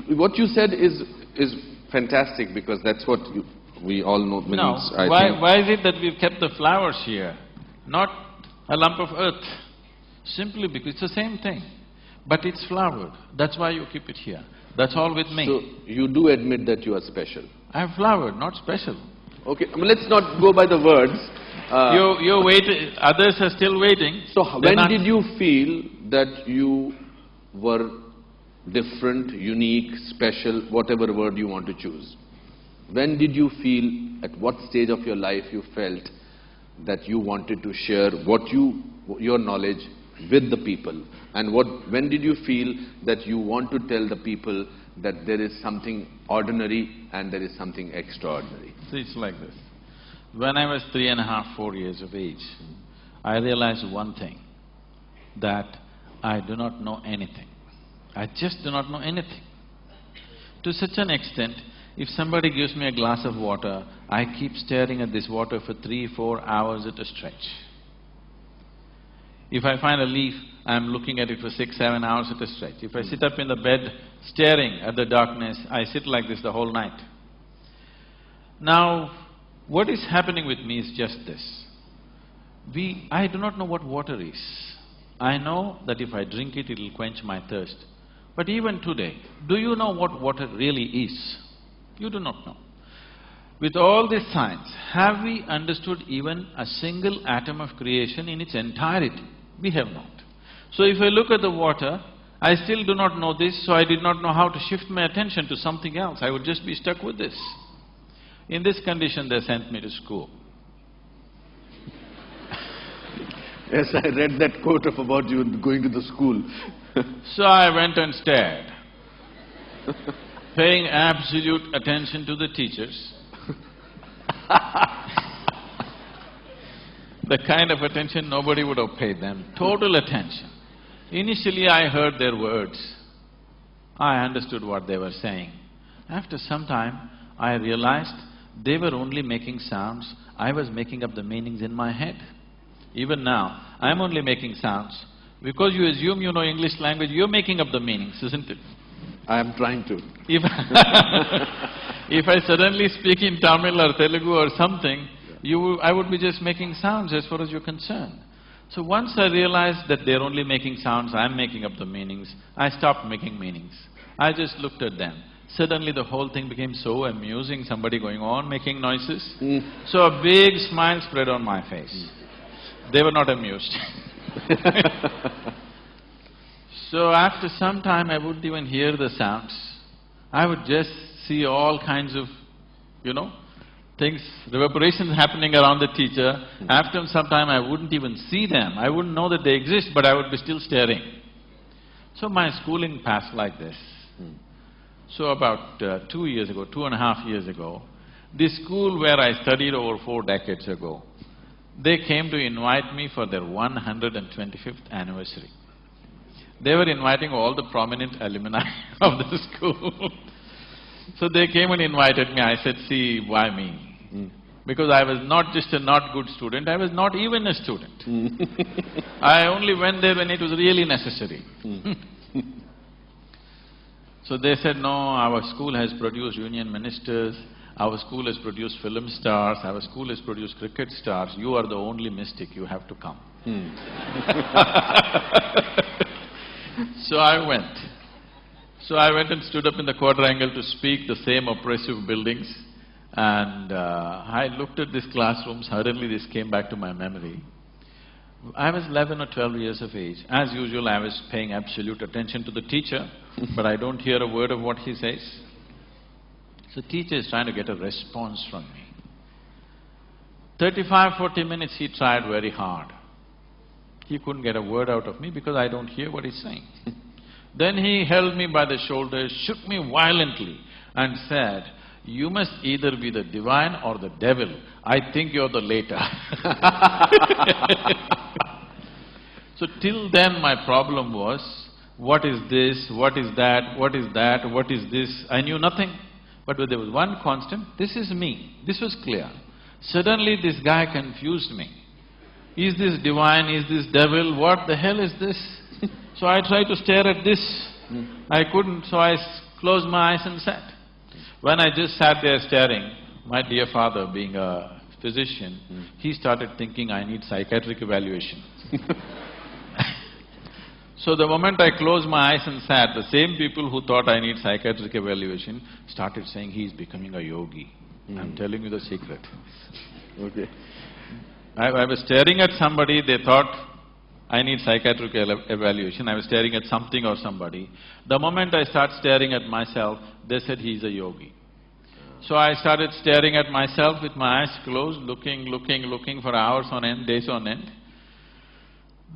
What you said is fantastic, because that's what we all know means. No, why is it that we've kept the flowers here? Not a lump of earth, simply because it's the same thing, but it's flowered. That's why you keep it here. That's all with me. So, you do admit that you are special? I'm flowered, not special. Okay, I mean, let's not go by the words. You're waiting, others are still waiting. So, when did you feel that you were different, unique, special, whatever word you want to choose? When did you feel, at what stage of your life you felt that you wanted to share your knowledge with the people? And when did you feel that you want to tell the people that there is something ordinary and there is something extraordinary? See, it's like this. When I was 3.5, 4 years of age, I realized one thing, that I do not know anything. I just do not know anything. To such an extent, if somebody gives me a glass of water, I keep staring at this water for 3-4 hours at a stretch. If I find a leaf, I'm looking at it for 6-7 hours at a stretch. If I sit up in the bed staring at the darkness, I sit like this the whole night. Now, what is happening with me is just this. I do not know what water is. I know that if I drink it, it'll quench my thirst. But even today, do you know what water really is? You do not know. With all this science, have we understood even a single atom of creation in its entirety? We have not. So if I look at the water, I still do not know this, so I did not know how to shift my attention to something else. I would just be stuck with this. In this condition, they sent me to school. Yes, I read that quote about you going to the school. So I went and stared, paying absolute attention to the teachers. The kind of attention nobody would have paid them, total attention. Initially I heard their words, I understood what they were saying. After some time, I realized they were only making sounds, I was making up the meanings in my head. Even now, I'm only making sounds. Because you assume you know English language, you're making up the meanings, isn't it? I am trying to. If if I suddenly speak in Tamil or Telugu or something, I would be just making sounds as far as you're concerned. So once I realized that they're only making sounds, I'm making up the meanings, I stopped making meanings. I just looked at them. Suddenly the whole thing became so amusing, somebody going on making noises. So a big smile spread on my face. They were not amused. So after some time I wouldn't even hear the sounds. I would just see all kinds of, things, reverberations happening around the teacher. After some time I wouldn't even see them. I wouldn't know that they exist, but I would be still staring. So my schooling passed like this. So about 2 years ago, 2.5 years ago, this school where I studied over 4 decades ago, they came to invite me for their 125th anniversary. They were inviting all the prominent alumni of the school. So they came and invited me. I said, see, why me? Because I was not just a not good student, I was not even a student. I only went there when it was really necessary. So they said, no, our school has produced union ministers, our school has produced film stars, our school has produced cricket stars, you are the only mystic, you have to come. So I went. So I went and stood up in the quadrangle to speak the same oppressive buildings, and I looked at this classroom, suddenly this came back to my memory. I was 11 or 12 years of age. As usual, I was paying absolute attention to the teacher, but I don't hear a word of what he says. So teacher is trying to get a response from me. 35-40 minutes he tried very hard. He couldn't get a word out of me because I don't hear what he's saying. Then he held me by the shoulders, shook me violently and said, you must either be the divine or the devil. I think you're the later. So till then my problem was, what is this, what is that, what is that, what is this? I knew nothing. But there was one constant, this is me. This was clear. Suddenly this guy confused me. Is this divine, is this devil, what the hell is this? So I tried to stare at this. I couldn't, so I closed my eyes and sat. When I just sat there staring, my dear father, being a physician, he started thinking I need psychiatric evaluation. So the moment I closed my eyes and sat, the same people who thought I need psychiatric evaluation started saying he's becoming a yogi. I'm telling you the secret. Okay. I was staring at somebody, they thought I need psychiatric evaluation, I was staring at something or somebody. The moment I start staring at myself, they said he's a yogi. So I started staring at myself with my eyes closed, looking for hours on end, days on end.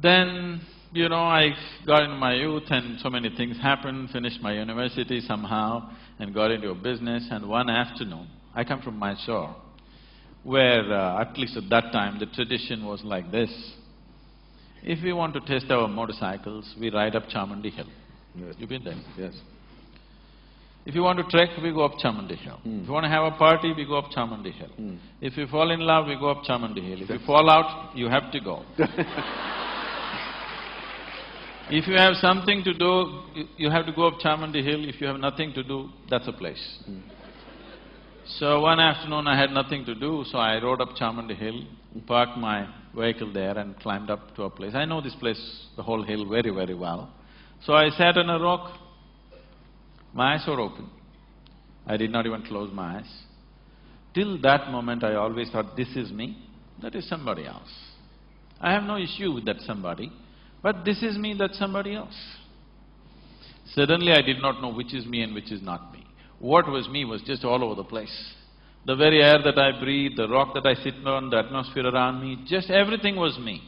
Then, I got into my youth and so many things happened, finished my university somehow and got into a business, and one afternoon, I come from Mysore, where at least at that time the tradition was like this. If we want to test our motorcycles, we ride up Chamandi Hill. Yes. You've been there? Yes. If you want to trek, we go up Chamandi Hill. If you want to have a party, we go up Chamandi Hill. If you fall in love, we go up Chamandi Hill. If you fall out, you have to go. If you have something to do, you have to go up Chamandi Hill. If you have nothing to do, that's a place. So one afternoon I had nothing to do, so I rode up Chamandi Hill, parked my vehicle there and climbed up to a place. I know this place, the whole hill very, very well. So I sat on a rock, my eyes were open. I did not even close my eyes. Till that moment I always thought, this is me, that is somebody else. I have no issue with that somebody, but this is me, that's somebody else. Suddenly I did not know which is me and which is not me. What was me was just all over the place. The very air that I breathe, the rock that I sit on, the atmosphere around me, just everything was me.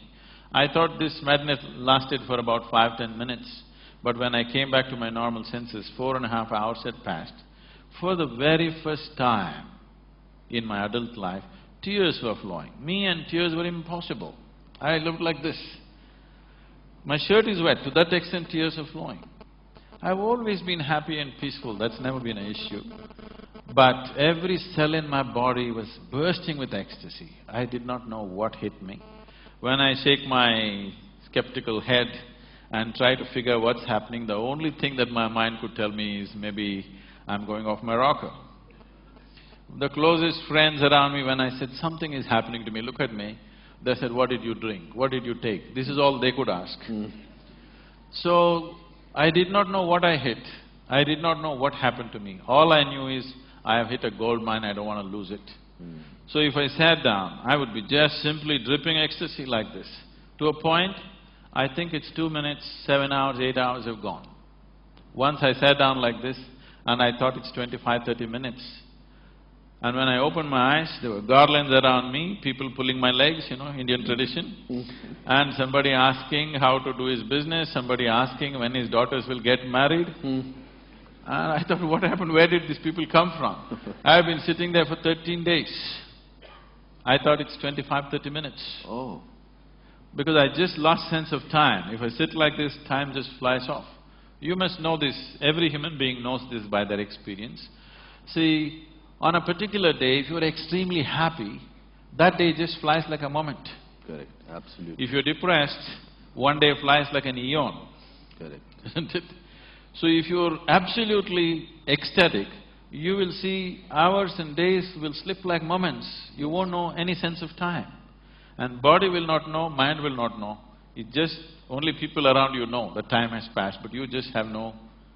I thought this madness lasted for about 5–10 minutes, but when I came back to my normal senses, 4.5 hours had passed. For the very first time in my adult life, tears were flowing. Me and tears were impossible. I looked like this. My shirt is wet, to that extent tears are flowing. I've always been happy and peaceful, that's never been an issue. But every cell in my body was bursting with ecstasy. I did not know what hit me. When I shake my skeptical head and try to figure what's happening, the only thing that my mind could tell me is maybe I'm going off my rocker. The closest friends around me, when I said something is happening to me, look at me, they said, what did you drink? What did you take? This is all they could ask. So, I did not know what I hit. I did not know what happened to me. All I knew is, I have hit a gold mine, I don't want to lose it. So if I sat down, I would be just simply dripping ecstasy like this. To a point, I think it's 2 minutes, 7 hours, 8 hours have gone. Once I sat down like this, and I thought it's 25–30 minutes. And when I opened my eyes, there were garlands around me, people pulling my legs, Indian tradition. And somebody asking how to do his business, somebody asking when his daughters will get married. And I thought, what happened? Where did these people come from? I've been sitting there for 13 days. I thought it's 25–30 minutes. Oh. Because I just lost sense of time. If I sit like this, time just flies off. You must know this, every human being knows this by their experience. See, on a particular day, if you're extremely happy, that day just flies like a moment. Correct, absolutely. If you're depressed, one day flies like an eon. Correct. Isn't it? So if you're absolutely ecstatic, you will see hours and days will slip like moments. You won't know any sense of time. And body will not know, mind will not know. It just… only people around you know that time has passed, but you just have no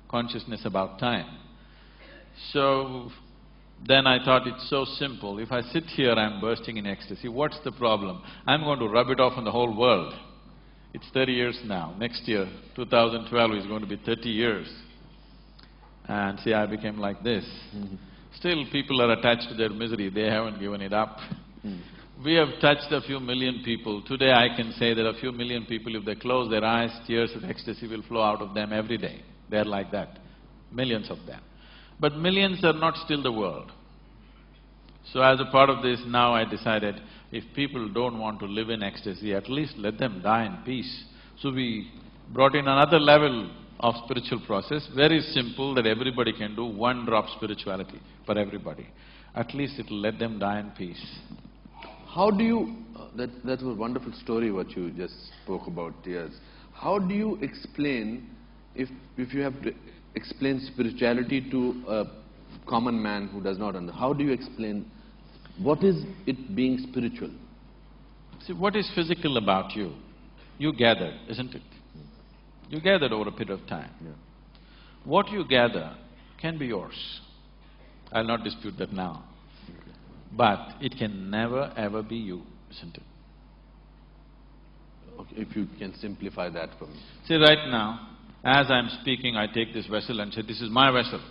consciousness about time. So, then I thought it's so simple. If I sit here, I'm bursting in ecstasy. What's the problem? I'm going to rub it off on the whole world. It's 30 years now. Next year, 2012, is going to be 30 years. And see, I became like this. Still, people are attached to their misery. They haven't given it up. We have touched a few million people. Today, I can say that a few million people, if they close their eyes, tears of ecstasy will flow out of them every day. They're like that. Millions of them. But millions are not still the world. So as a part of this, now I decided, if people don't want to live in ecstasy, at least let them die in peace. So we brought in another level of spiritual process, very simple, that everybody can do, one drop spirituality for everybody. At least it'll let them die in peace. How do you… that was a wonderful story what you just spoke about, tears. How do you explain, if you have to explain spirituality to a common man who does not understand, how do you explain what is it being spiritual? See, what is physical about you you gathered, isn't it? You gathered over a period of time. Yeah. What you gather can be yours. I'll not dispute that now. But it can never ever be you, isn't it? Okay, if you can simplify that for me. See, right now, as I'm speaking, I take this vessel and say, this is my vessel.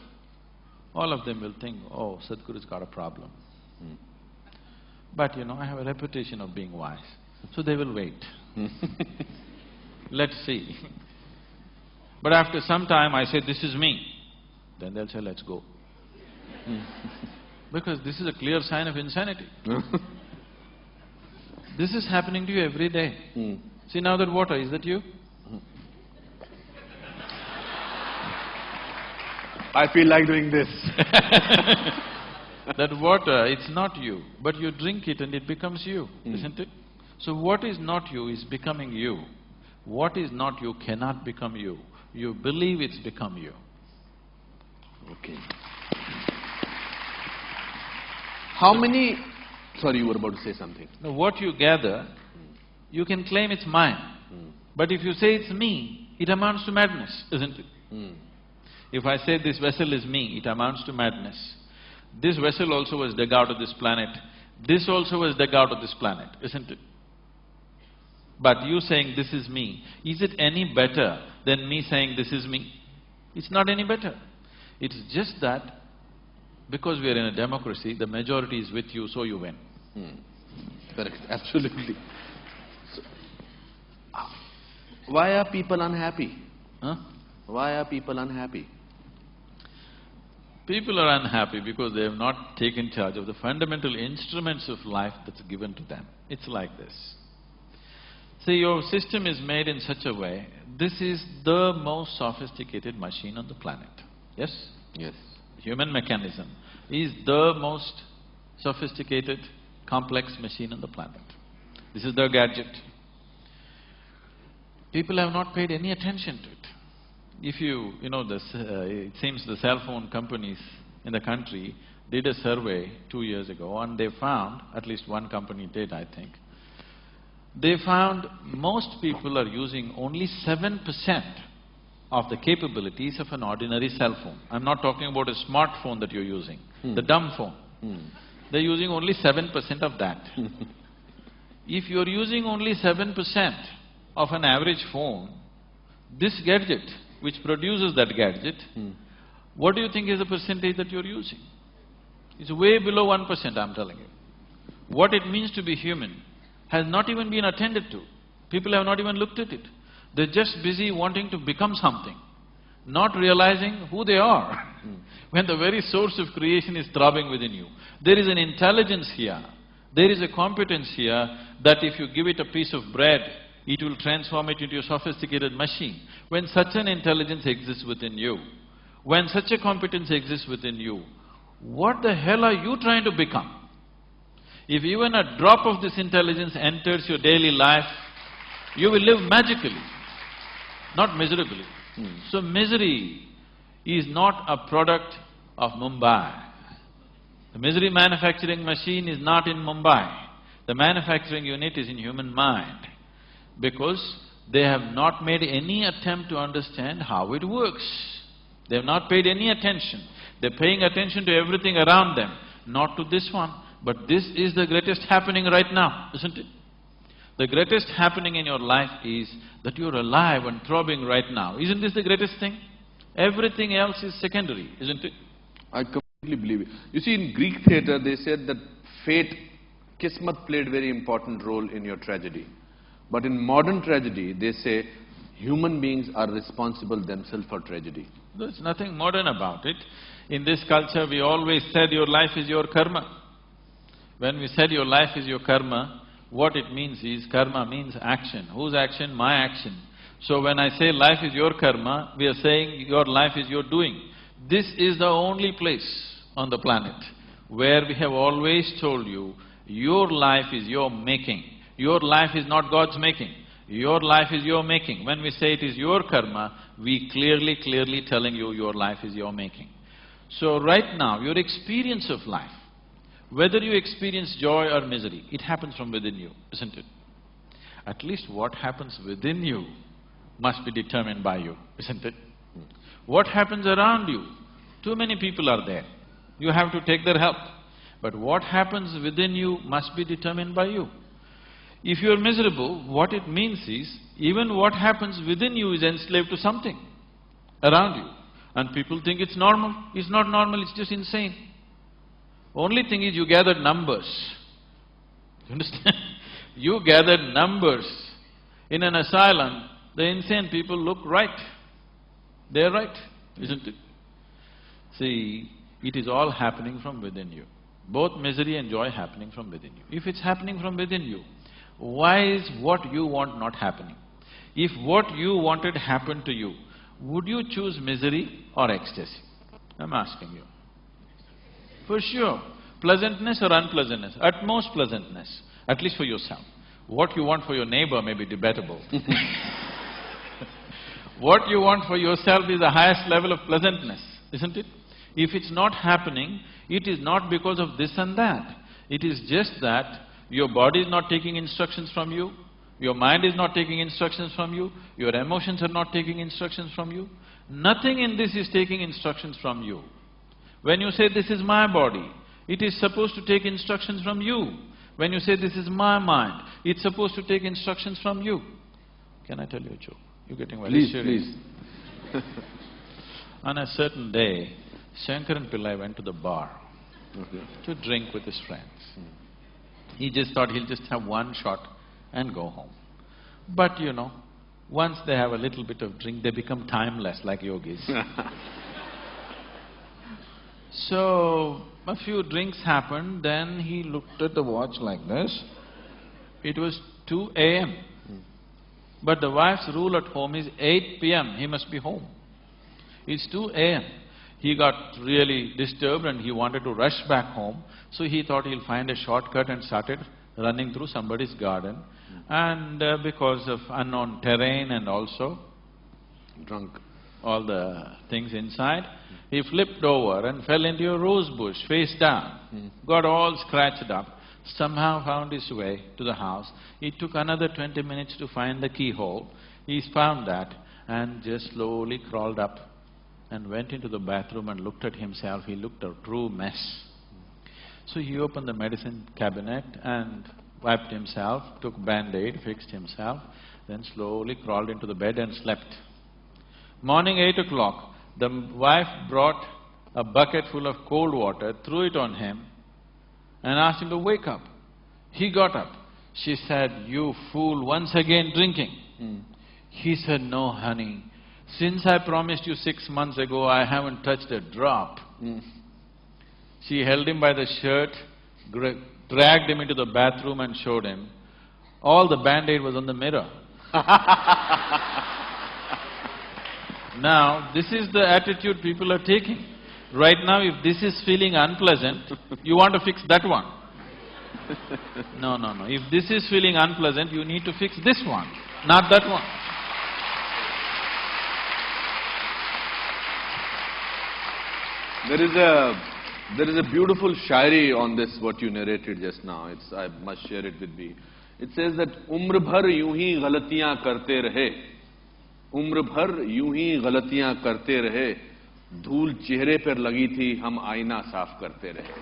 All of them will think, oh, Sadhguru's got a problem. But I have a reputation of being wise, so they will wait. Let's see. But after some time I say, this is me, then they'll say, let's go. Because this is a clear sign of insanity. This is happening to you every day. See now that water, is that you? I feel like doing this. That water, it's not you, but you drink it and it becomes you, isn't it? So what is not you is becoming you. What is not you cannot become you. You believe it's become you. Okay. How many… Sorry, you were about to say something. Now what you gather, you can claim it's mine. But if you say it's me, it amounts to madness, isn't it? If I say this vessel is me, it amounts to madness. This vessel also was dug out of this planet. This also was dug out of this planet, isn't it? But you saying this is me, is it any better than me saying this is me? It's not any better. It's just that because we are in a democracy, the majority is with you, so you win. Correct, absolutely. So, why are people unhappy? Huh? Why are people unhappy? People are unhappy because they have not taken charge of the fundamental instruments of life that's given to them. It's like this. See, your system is made in such a way, this is the most sophisticated machine on the planet. Yes? Yes. Human mechanism is the most sophisticated, complex machine on the planet. This is the gadget. People have not paid any attention to it. If it seems the cell phone companies in the country did a survey 2 years ago and they found, at least one company did, I think, they found most people are using only 7% of the capabilities of an ordinary cell phone. I'm not talking about a smartphone that you're using, the dumb phone. They're using only 7% of that. If you're using only 7% of an average phone, this gadget, which produces that gadget, what do you think is the percentage that you're using? It's way below 1%, I'm telling you. What it means to be human has not even been attended to. People have not even looked at it. They're just busy wanting to become something, not realizing who they are. When the very source of creation is throbbing within you. There is an intelligence here, there is a competence here that if you give it a piece of bread, it will transform it into a sophisticated machine. When such an intelligence exists within you, when such a competence exists within you, what the hell are you trying to become? If even a drop of this intelligence enters your daily life, you will live magically, not miserably. So misery is not a product of Mumbai. The misery manufacturing machine is not in Mumbai. The manufacturing unit is in human mind, because they have not made any attempt to understand how it works. They have not paid any attention. They're paying attention to everything around them, not to this one. But this is the greatest happening right now, isn't it? The greatest happening in your life is that you're alive and throbbing right now. Isn't this the greatest thing? Everything else is secondary, isn't it? I completely believe it. You see, in Greek theatre, they said that fate, Kismat played very important role in your tragedy. But in modern tragedy, they say human beings are responsible themselves for tragedy. There's nothing modern about it. In this culture, we always said your life is your karma. When we said your life is your karma, what it means is, karma means action. Whose action? My action. So when I say life is your karma, we are saying your life is your doing. This is the only place on the planet where we have always told you, your life is your making. Your life is not God's making. Your life is your making. When we say it is your karma, we clearly telling you your life is your making. So right now, your experience of life, whether you experience joy or misery, it happens from within you, isn't it? at least what happens within you must be determined by you, isn't it? What happens around you? Too many people are there. You have to take their help. But what happens within you must be determined by you. If you're miserable, what it means is, even what happens within you is enslaved to something around you. And people think it's normal. It's not normal, it's just insane. Only thing is you gathered numbers. You understand? You gathered numbers. In an asylum, the insane people look right. They're right, isn't it? See, it is all happening from within you. Both misery and joy happening from within you. If it's happening from within you, why is what you want not happening? If what you wanted happened to you, would you choose misery or ecstasy? I'm asking you. For sure. Pleasantness or unpleasantness? At most pleasantness, at least for yourself. What you want for your neighbor may be debatable. What you want for yourself is the highest level of pleasantness, isn't it? If it's not happening, it is not because of this and that. It is just that your body is not taking instructions from you, your mind is not taking instructions from you, your emotions are not taking instructions from you. Nothing in this is taking instructions from you. When you say, this is my body, it is supposed to take instructions from you. When you say, this is my mind, it's supposed to take instructions from you. Can I tell you a joke? You're getting very serious. Please. On a certain day, Shankaran Pillai went to the bar to drink with his friends. He just thought he'll just have one shot and go home. But you know, once they have a little bit of drink, they become timeless like yogis. So, a few drinks happened, then he looked at the watch like this. It was 2 a.m. But the wife's rule at home is 8 p.m., he must be home. It's 2 a.m. He got really disturbed and he wanted to rush back home, so he thought he'll find a shortcut and started running through somebody's garden. And because of unknown terrain and also Drunk. all the things inside, he flipped over and fell into a rose bush, face down, got all scratched up, somehow found his way to the house. It took another 20 minutes to find the keyhole. He found that and just slowly crawled up and went into the bathroom and looked at himself. He looked a true mess. So he opened the medicine cabinet and wiped himself, took Band-Aid, fixed himself, then slowly crawled into the bed and slept. Morning 8 o'clock, the wife brought a bucket full of cold water, threw it on him and asked him to wake up. He got up. She said, "You fool, once again drinking." He said, "No, honey. Since I promised you 6 months ago, I haven't touched a drop." She held him by the shirt, dragged him into the bathroom and showed him. All the Band-Aid was on the mirror. Now, this is the attitude people are taking. Right now, if this is feeling unpleasant, you want to fix that one. No, no, no. If this is feeling unpleasant, you need to fix this one, not that one. There is a beautiful shairi on this, what you narrated just now. I must share it with me. It says that, "Umr bhar yun hi galatiyan karte rahe, umr bhar yun hi galatiyan karte rahe, धूल चेहरे पर लगी थी, हम आईना साफ करते रहे."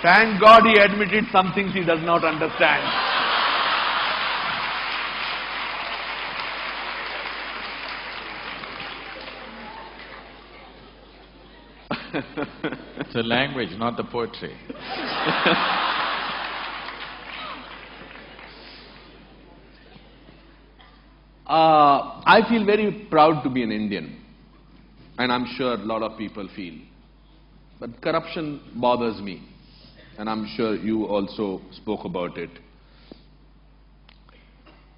Thank God he admitted some things he does not understand. It's the language, not the poetry. I feel very proud to be an Indian, and I'm sure a lot of people feel. But corruption bothers me, and I'm sure you also spoke about it.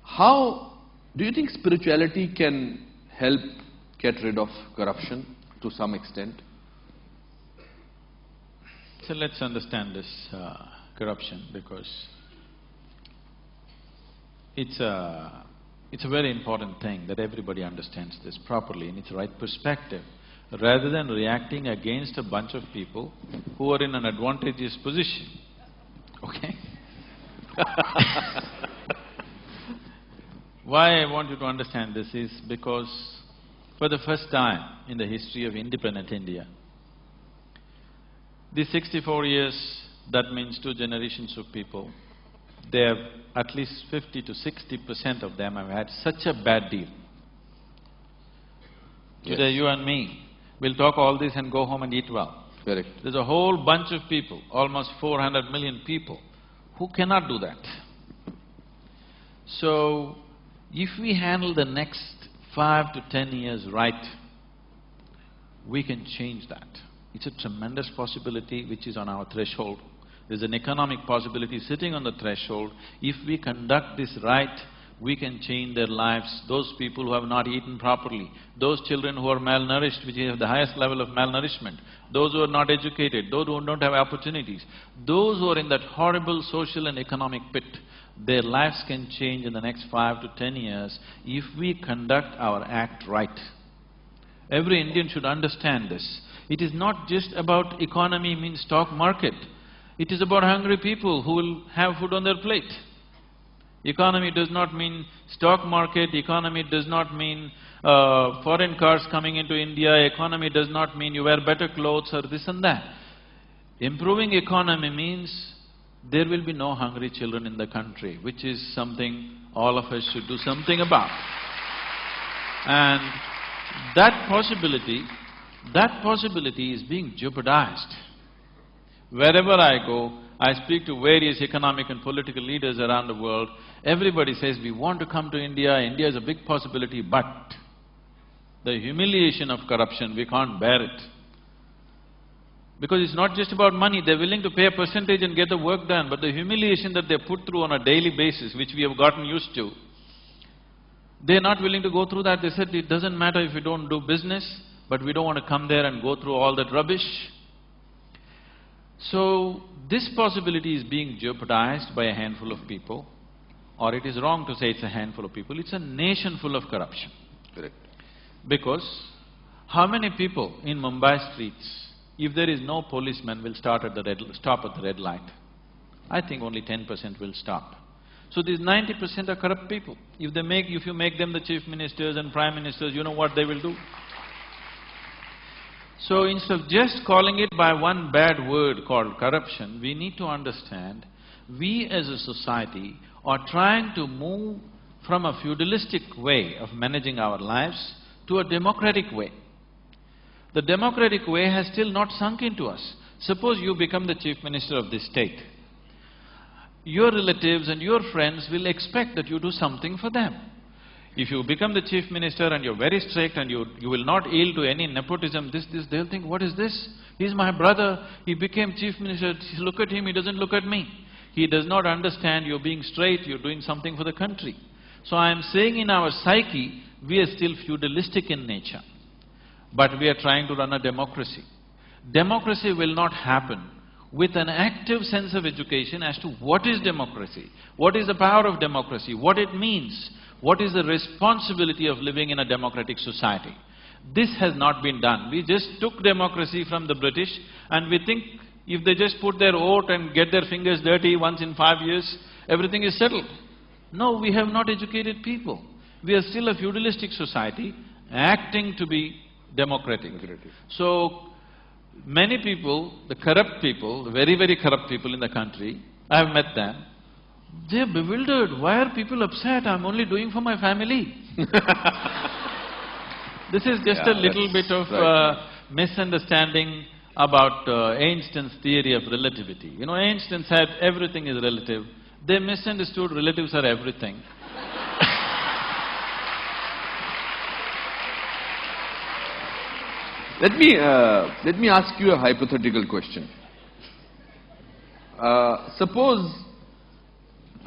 How do you think spirituality can help get rid of corruption to some extent? So let's understand this corruption, because it's a very important thing that everybody understands this properly in its right perspective. rather than reacting against a bunch of people who are in an advantageous position, okay? Why I want you to understand this is because for the first time in the history of independent India, these 64 years, that means 2 generations of people, they have at least 50 to 60% of them have had such a bad deal. Today you and me will talk all this and go home and eat well. Correct. There's a whole bunch of people, almost 400 million people, who cannot do that. So, if we handle the next 5 to 10 years right, we can change that. It's a tremendous possibility which is on our threshold. There's an economic possibility sitting on the threshold. If we conduct this right, we can change their lives. Those people who have not eaten properly, those children who are malnourished, which is the highest level of malnourishment, those who are not educated, those who don't have opportunities, those who are in that horrible social and economic pit, their lives can change in the next 5 to 10 years if we conduct our act right. Every Indian should understand this. It is not just about economy means stock market. It is about hungry people who will have food on their plate. Economy does not mean stock market, economy does not mean foreign cars coming into India, economy does not mean you wear better clothes or this and that. Improving economy means there will be no hungry children in the country, which is something all of us should do something about. And that possibility is being jeopardized. Wherever I go, I speak to various economic and political leaders around the world, everybody says, we want to come to India, India is a big possibility, but the humiliation of corruption, we can't bear it. Because it's not just about money, they're willing to pay a percentage and get the work done, but the humiliation that they put through on a daily basis, which we have gotten used to, they're not willing to go through that. They said, it doesn't matter if we don't do business, but we don't want to come there and go through all that rubbish. So, this possibility is being jeopardized by a handful of people, or it is wrong to say it's a handful of people, it's a nation full of corruption. Correct. Because how many people in Mumbai streets, if there is no policeman, will stop at the red light? I think only 10% will stop. So these 90% are corrupt people. If you make them the chief ministers and prime ministers, you know what they will do? So instead of just calling it by one bad word called corruption, we need to understand, we as a society are trying to move from a feudalistic way of managing our lives to a democratic way. The democratic way has still not sunk into us. Suppose you become the chief minister of this state. Your relatives and your friends will expect that you do something for them. If you become the chief minister and you're very strict and you will not yield to any nepotism, they'll think, what is this? He's my brother, he became chief minister, look at him, he doesn't look at me. He does not understand you're being straight, you're doing something for the country. So I'm saying in our psyche, we are still feudalistic in nature, but we are trying to run a democracy. Democracy will not happen with an active sense of education as to what is democracy, what is the power of democracy, what it means, what is the responsibility of living in a democratic society. This has not been done. We just took democracy from the British and we think if they just put their oath and get their fingers dirty once in 5 years, everything is settled. No, we have not educated people. We are still a feudalistic society acting to be democratic. So, many people, the corrupt people, the very, very corrupt people in the country, I have met them, they're bewildered. Why are people upset? I'm only doing for my family. This is just a little bit of misunderstanding about Einstein's theory of relativity. You know, Einstein said everything is relative. They misunderstood relatives are everything. Let me ask you a hypothetical question.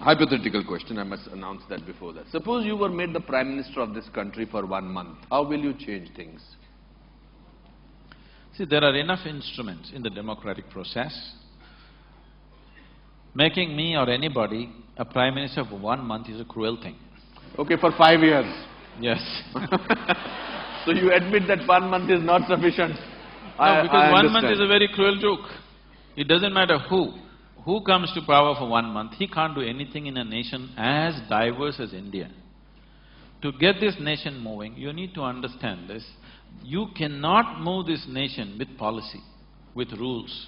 Hypothetical question, I must announce that before that. Suppose you were made the Prime Minister of this country for 1 month. How will you change things? See, there are enough instruments in the democratic process. Making me or anybody a Prime Minister for 1 month is a cruel thing. Okay, for 5 years. Yes. So you admit that 1 month is not sufficient? No, because I 1 month understand. is a very cruel joke. It doesn't matter who comes to power for 1 month, he can't do anything in a nation as diverse as India. To get this nation moving, you need to understand this. You cannot move this nation with policy, with rules.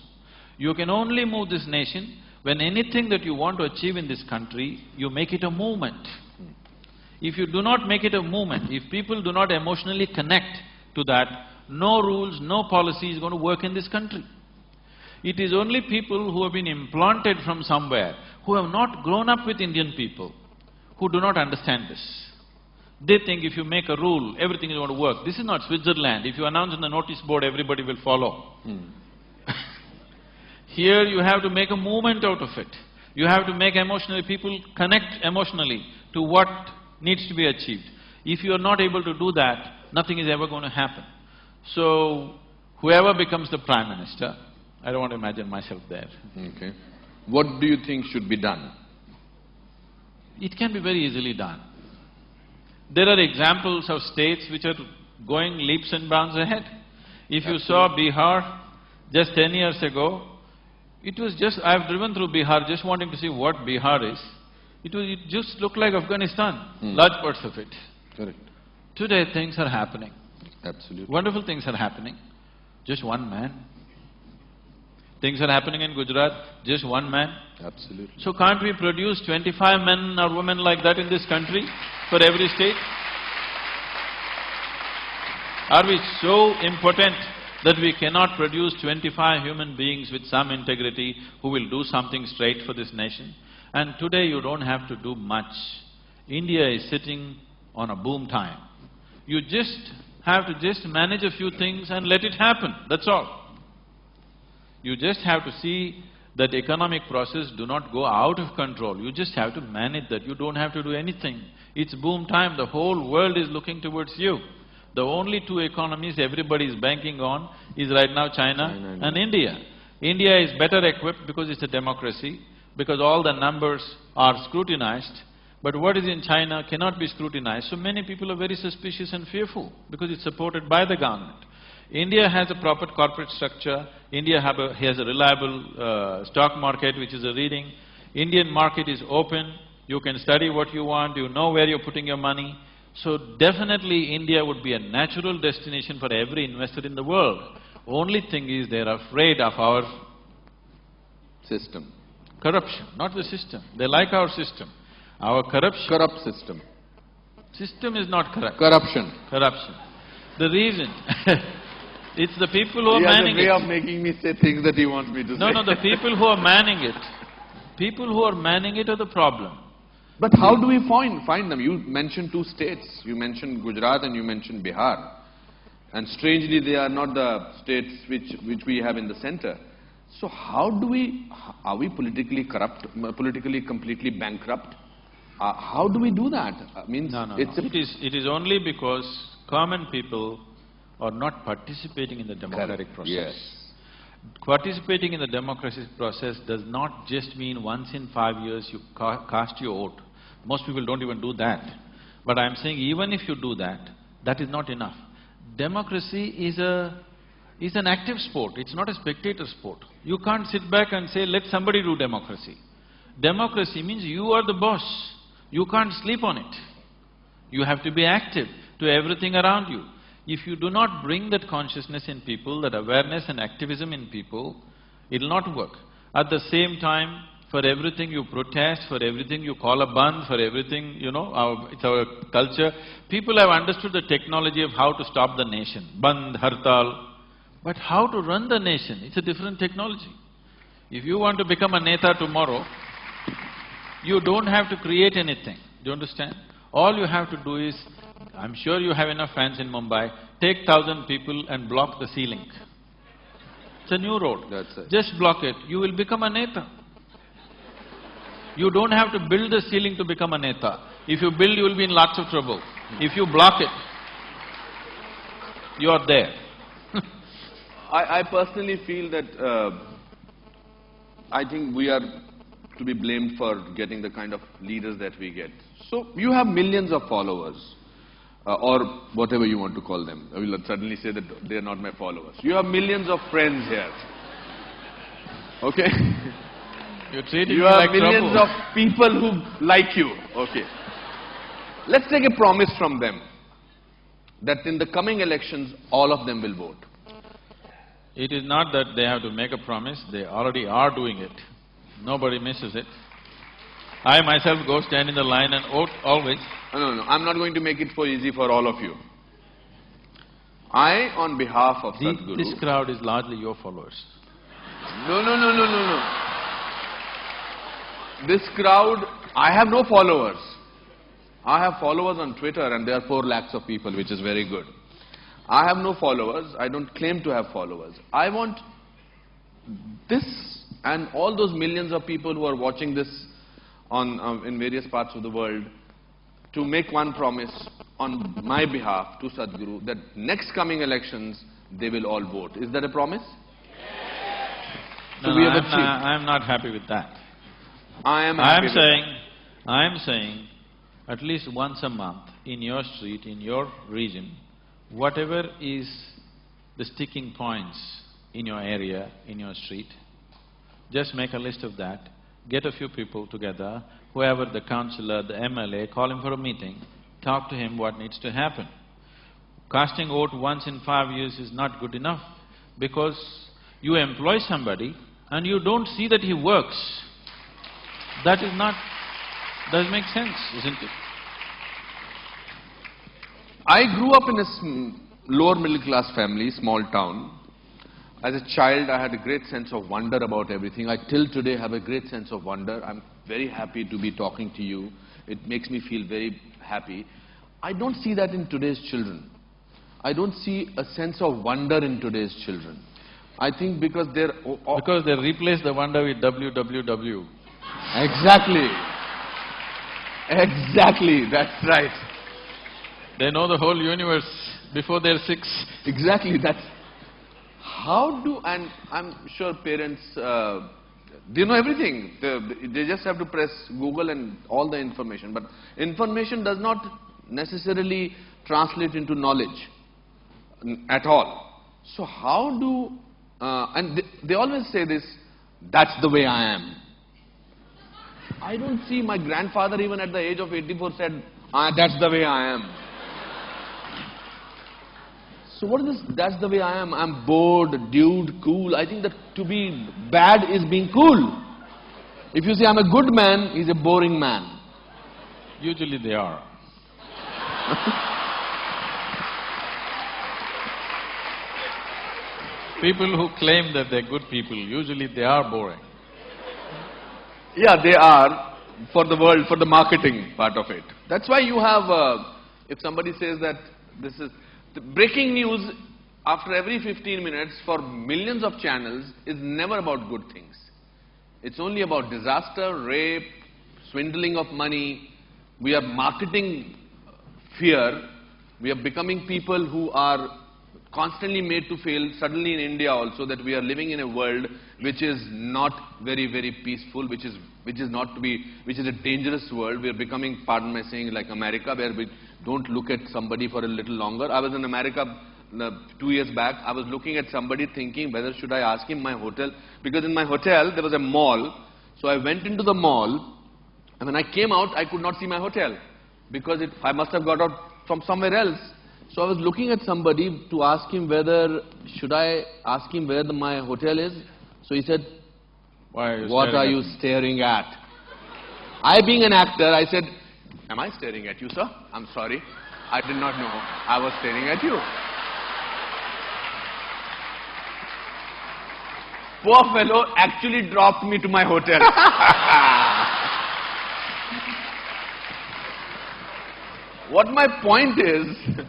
You can only move this nation when anything that you want to achieve in this country, you make it a movement. If you do not make it a movement, if people do not emotionally connect to that, no rules, no policy is going to work in this country. It is only people who have been implanted from somewhere, who have not grown up with Indian people, who do not understand this. They think if you make a rule, everything is going to work. This is not Switzerland. If you announce on the notice board, everybody will follow. Here you have to make a movement out of it. You have to make emotionally… people connect emotionally to what needs to be achieved. If you are not able to do that, nothing is ever going to happen. So, whoever becomes the Prime Minister, I don't want to imagine myself there. Okay. What do you think should be done? It can be very easily done. There are examples of states which are going leaps and bounds ahead. If you saw Bihar just 10 years ago, it was just… I've driven through Bihar just wanting to see what Bihar is. It just looked like Afghanistan, large parts of it. Correct. Today things are happening. Absolutely. Wonderful things are happening. Just one man. Things are happening in Gujarat, just one man. Absolutely. So can't we produce 25 men or women like that in this country for every state? Are we so impotent that we cannot produce 25 human beings with some integrity who will do something straight for this nation? And today you don't have to do much. India is sitting on a boom time. You just have to just manage a few things and let it happen, that's all. You just have to see that economic process do not go out of control. You just have to manage that. You don't have to do anything. It's boom time. The whole world is looking towards you. The only two economies everybody is banking on is right now China and India. India is better equipped because it's a democracy, because all the numbers are scrutinized. But what is in China cannot be scrutinized. So many people are very suspicious and fearful because it's supported by the government. India has a proper corporate structure. India has a reliable stock market which is a reading. Indian market is open. You can study what you want, you know where you're putting your money. So definitely India would be a natural destination for every investor in the world. Only thing is they're afraid of our System. corruption, not the system. They like our system. Our corruption… Corrupt system. System is not corrupt. Corruption. Corruption. The reason… it's the people who are He has manning a way it. of making me say things that he wants me to say. No, the people who are manning it. People who are manning it are the problem. But how do we find them? You mentioned two states. You mentioned Gujarat and you mentioned Bihar. And strangely, they are not the states which we have in the center. So how do we… are we politically corrupt, politically completely bankrupt? How do we do that? No. It is only because common people are not participating in the democratic process. Yes. Participating in the democratic process does not just mean once in 5 years you cast your vote. Most people don't even do that. But I'm saying even if you do that, that is not enough. Democracy is an active sport, it's not a spectator sport. You can't sit back and say, let somebody do democracy. Democracy means you are the boss. You can't sleep on it. You have to be active to everything around you. If you do not bring that consciousness in people, that awareness and activism in people, it'll not work. At the same time, for everything you protest, for everything you call a bandh, for everything, it's our culture. People have understood the technology of how to stop the nation, bandh, hartal. But how to run the nation, it's a different technology. If you want to become a neta tomorrow, you don't have to create anything, do you understand? All you have to do is, I'm sure you have enough fans in Mumbai, take 1,000 people and block the ceiling. It's a new road. That's it. Just block it, you will become a neta. You don't have to build the ceiling to become a neta. If you build, you will be in lots of trouble. If you block it, you are there. I personally feel that I think we are to be blamed for getting the kind of leaders that we get. So you have millions of followers. or whatever you want to call them. I will suddenly say that they are not my followers. You have millions of friends here. Okay? You're treating You me have like millions trouble. of people who like you. Okay. Let's take a promise from them that in the coming elections, all of them will vote. It is not that they have to make a promise, they already are doing it. Nobody misses it. I myself go stand in the line and vote always. No, I'm not going to make it so easy for all of you. I, on behalf of Sadhguru… This crowd is largely your followers. No. This crowd, I have no followers. I have followers on Twitter and there are 4 lakhs of people, which is very good. I have no followers, I don't claim to have followers. I want this and all those millions of people who are watching this in various parts of the world to make one promise on my behalf to Sadhguru that next coming elections, they will all vote. Is that a promise? No, I'm not happy with that. I am happy with that. I'm saying at least once a month in your street, in your region, whatever is the sticking points in your area, in your street, just make a list of that, get a few people together, whoever the councillor, the MLA, call him for a meeting, talk to him what needs to happen. Casting vote once in 5 years is not good enough because you employ somebody and you don't see that he works. That is not… doesn't make sense, isn't it? I grew up in a lower middle class family, small town. As a child, I had a great sense of wonder about everything. I till today have a great sense of wonder. I'm very happy to be talking to you. It makes me feel very happy. I don't see that in today's children. I don't see a sense of wonder in today's children. I think because they're… Because they replace the wonder with www. Exactly. Exactly, that's right. They know the whole universe before they're 6. Exactly, that's… How do… and I'm sure parents, they know everything. They just have to press Google and all the information. But information does not necessarily translate into knowledge at all. So how do… and they always say this, that's the way I am. I don't see my grandfather even at the age of 84 said, that's the way I am. So what is this, that's the way I am? I'm bored, dude, cool. I think that to be bad is being cool. If you say I'm a good man, he's a boring man. Usually they are. People who claim that they're good people, usually they are boring. Yeah, they are for the world, for the marketing part of it. That's why you have, if somebody says that this is… The breaking news after every 15 minutes for millions of channels is never about good things. It's only about disaster, rape, swindling of money. We are marketing fear. We are becoming people who are constantly made to fail. Suddenly in India also, that we are living in a world which is not very, very peaceful, which is a dangerous world. We are becoming, pardon my saying, like America, where we don't look at somebody for a little longer. I was in America 2 years back. I was looking at somebody thinking whether should I ask him my hotel, because in my hotel there was a mall. So I went into the mall, and when I came out I could not see my hotel because I must have got out from somewhere else. So I was looking at somebody to ask him whether should I ask him where my hotel is. So he said, what are you staring at? I, being an actor, I said, am I staring at you, sir? I'm sorry. I did not know I was staring at you. Poor fellow actually dropped me to my hotel. What my point is,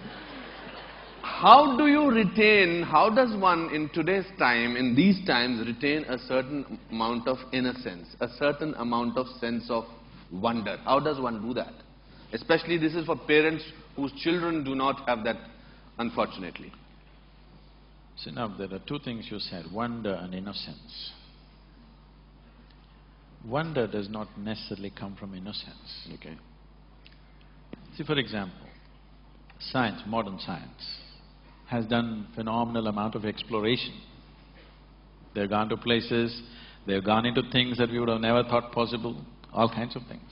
how do you retain, how does one in today's time, in these times, retain a certain amount of innocence, a certain amount of sense of wonder? How does one do that? Especially this is for parents whose children do not have that, unfortunately. See, now there are 2 things you said, wonder and innocence. Wonder does not necessarily come from innocence. Okay. See, for example, science, modern science, has done phenomenal amount of exploration. They've gone to places, they've gone into things that we would have never thought possible, all kinds of things.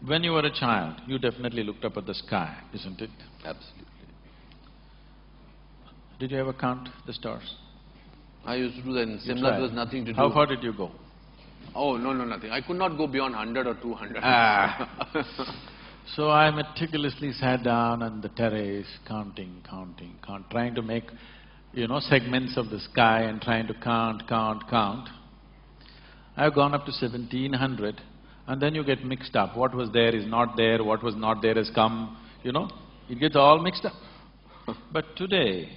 When you were a child, you definitely looked up at the sky, isn't it? Absolutely. Did you ever count the stars? I used to do that in You Simla. tried. There was nothing to do. How far did you go? Oh, no, nothing. I could not go beyond 100 or 200. So I meticulously sat down on the terrace, counting, trying to make, segments of the sky and trying to count. I've gone up to 1700, and then you get mixed up. What was there is not there, what was not there has come, it gets all mixed up. But today,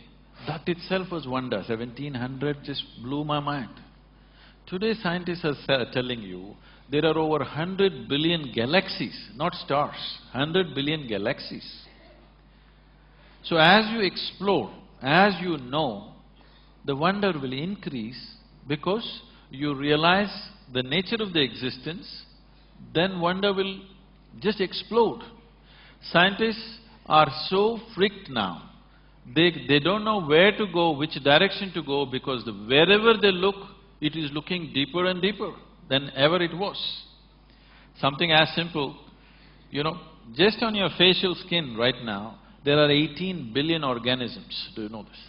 that itself was wonder. 1700 just blew my mind. Today scientists are telling you there are over 100 billion galaxies, not stars, 100 billion galaxies. So as you explore, as you know, the wonder will increase because you realize the nature of the existence, then wonder will just explode. Scientists are so freaked now, they don't know where to go, which direction to go, because wherever they look, it is looking deeper and deeper than ever it was. Something as simple, just on your facial skin right now, there are 18 billion organisms. Do you know this?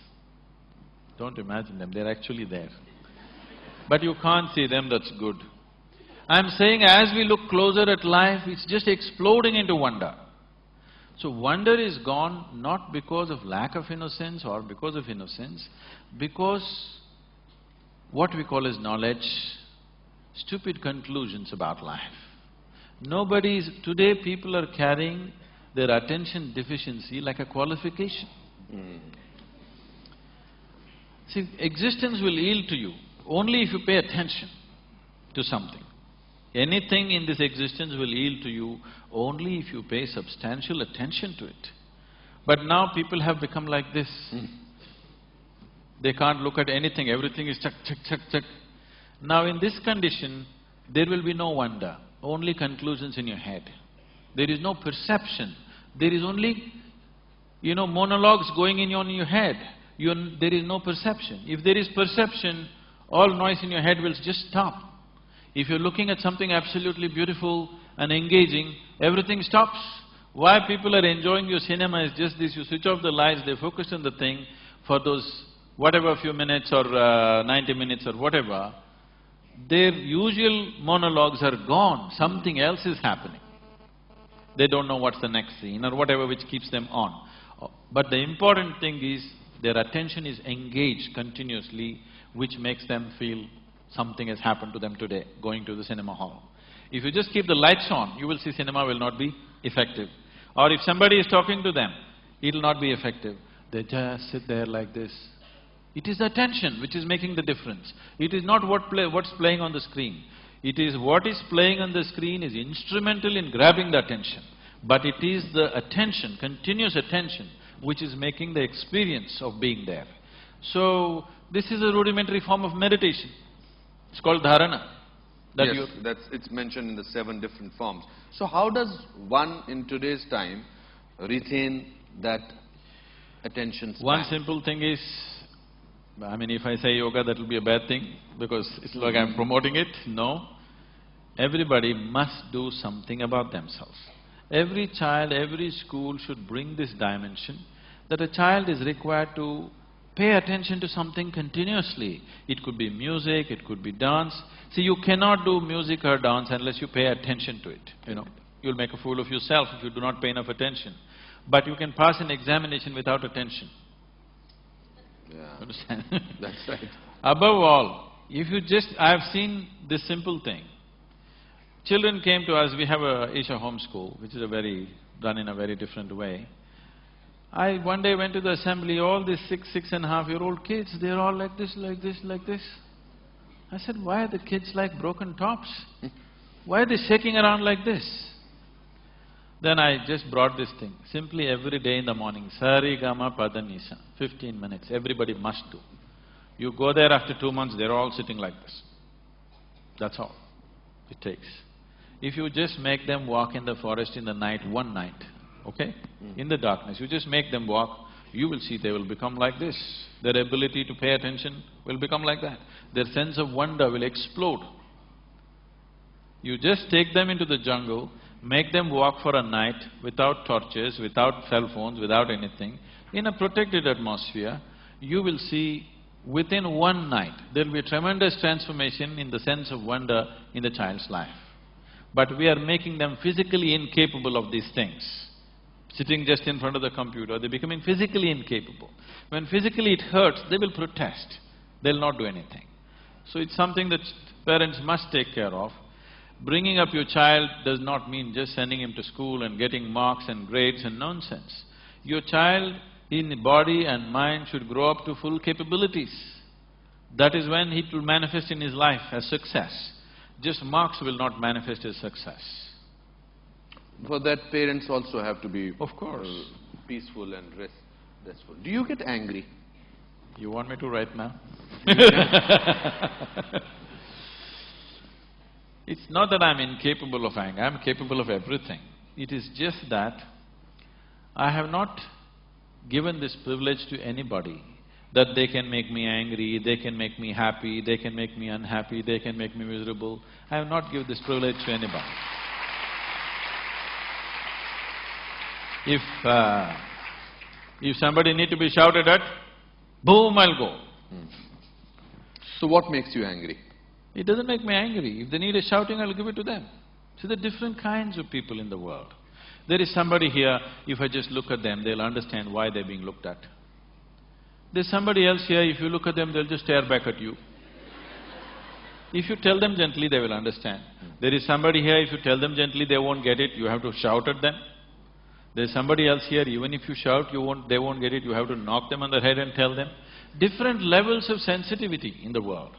Don't imagine them, they're actually there. But you can't see them, that's good. I'm saying as we look closer at life, it's just exploding into wonder. So wonder is gone not because of lack of innocence or because of innocence, because what we call as knowledge, stupid conclusions about life. Today people are carrying their attention deficiency like a qualification. See, existence will yield to you only if you pay attention to something. Anything in this existence will yield to you only if you pay substantial attention to it. But now people have become like this. They can't look at anything, everything is check. Now in this condition, there will be no wonder, only conclusions in your head. There is no perception, there is only, monologues going on in your head. There is no perception. If there is perception, all noise in your head will just stop. If you're looking at something absolutely beautiful and engaging, everything stops. Why people are enjoying your cinema is just this, you switch off the lights, they focus on the thing for those whatever few minutes or 90 minutes or whatever, their usual monologues are gone, something else is happening. They don't know what's the next scene or whatever which keeps them on. But the important thing is, their attention is engaged continuously, which makes them feel something has happened to them today, going to the cinema hall. If you just keep the lights on, you will see cinema will not be effective. Or if somebody is talking to them, it will not be effective. They just sit there like this. It is attention which is making the difference. It is not what's playing on the screen. It is what is playing on the screen is instrumental in grabbing the attention. But it is the attention, continuous attention, which is making the experience of being there. So, this is a rudimentary form of meditation. It's called dharana. Yes, it's mentioned in the 7 different forms. So how does one in today's time retain that attention span? One simple thing is, if I say yoga, that will be a bad thing because it's like I'm promoting it. No. Everybody must do something about themselves. Every child, every school should bring this dimension that a child is required to pay attention to something continuously. It could be music, it could be dance. See, you cannot do music or dance unless you pay attention to it, You'll make a fool of yourself if you do not pay enough attention. But you can pass an examination without attention. Yeah. Understand? That's right. Above all, I've seen this simple thing. Children came to us, we have a Isha home school, which is done in a very different way. I one day went to the assembly, all these 6.5-year-old kids, they're all like this. I said, why are the kids like broken tops? Why are they shaking around like this? Then I just brought this thing, simply every day in the morning, Sari Gama Pada Nisa, 15 minutes, everybody must do. You go there after 2 months, they're all sitting like this. That's all it takes. if you just make them walk in the forest in the night, one night, okay? In the darkness, you just make them walk, you will see they will become like this. Their ability to pay attention will become like that. Their sense of wonder will explode. You just take them into the jungle, make them walk for a night without torches, without cell phones, without anything, in a protected atmosphere, you will see within one night, there will be a tremendous transformation in the sense of wonder in the child's life. But we are making them physically incapable of these things. Sitting just in front of the computer, they're becoming physically incapable. When physically it hurts, they will protest, they'll not do anything. So it's something that parents must take care of. Bringing up your child does not mean just sending him to school and getting marks and grades and nonsense. Your child in body and mind should grow up to full capabilities. That is when it will manifest in his life as success. Just marks will not manifest as success. For that, parents also have to be… Of course. Peaceful and restful. Do you get angry? You want me to right now? It's not that I'm incapable of anger, I'm capable of everything. It is just that I have not given this privilege to anybody that they can make me angry, they can make me happy, they can make me unhappy, they can make me miserable. I have not given this privilege to anybody. If somebody need to be shouted at, boom, I'll go. So what makes you angry? It doesn't make me angry. If they need a shouting, I'll give it to them. See, there are different kinds of people in the world. There is somebody here, if I just look at them, they'll understand why they're being looked at. There's somebody else here, if you look at them, they'll just stare back at you. If you tell them gently, they will understand. There is somebody here, if you tell them gently, they won't get it, you have to shout at them. There's somebody else here, even if you shout, they won't get it, you have to knock them on the head and tell them. Different levels of sensitivity in the world.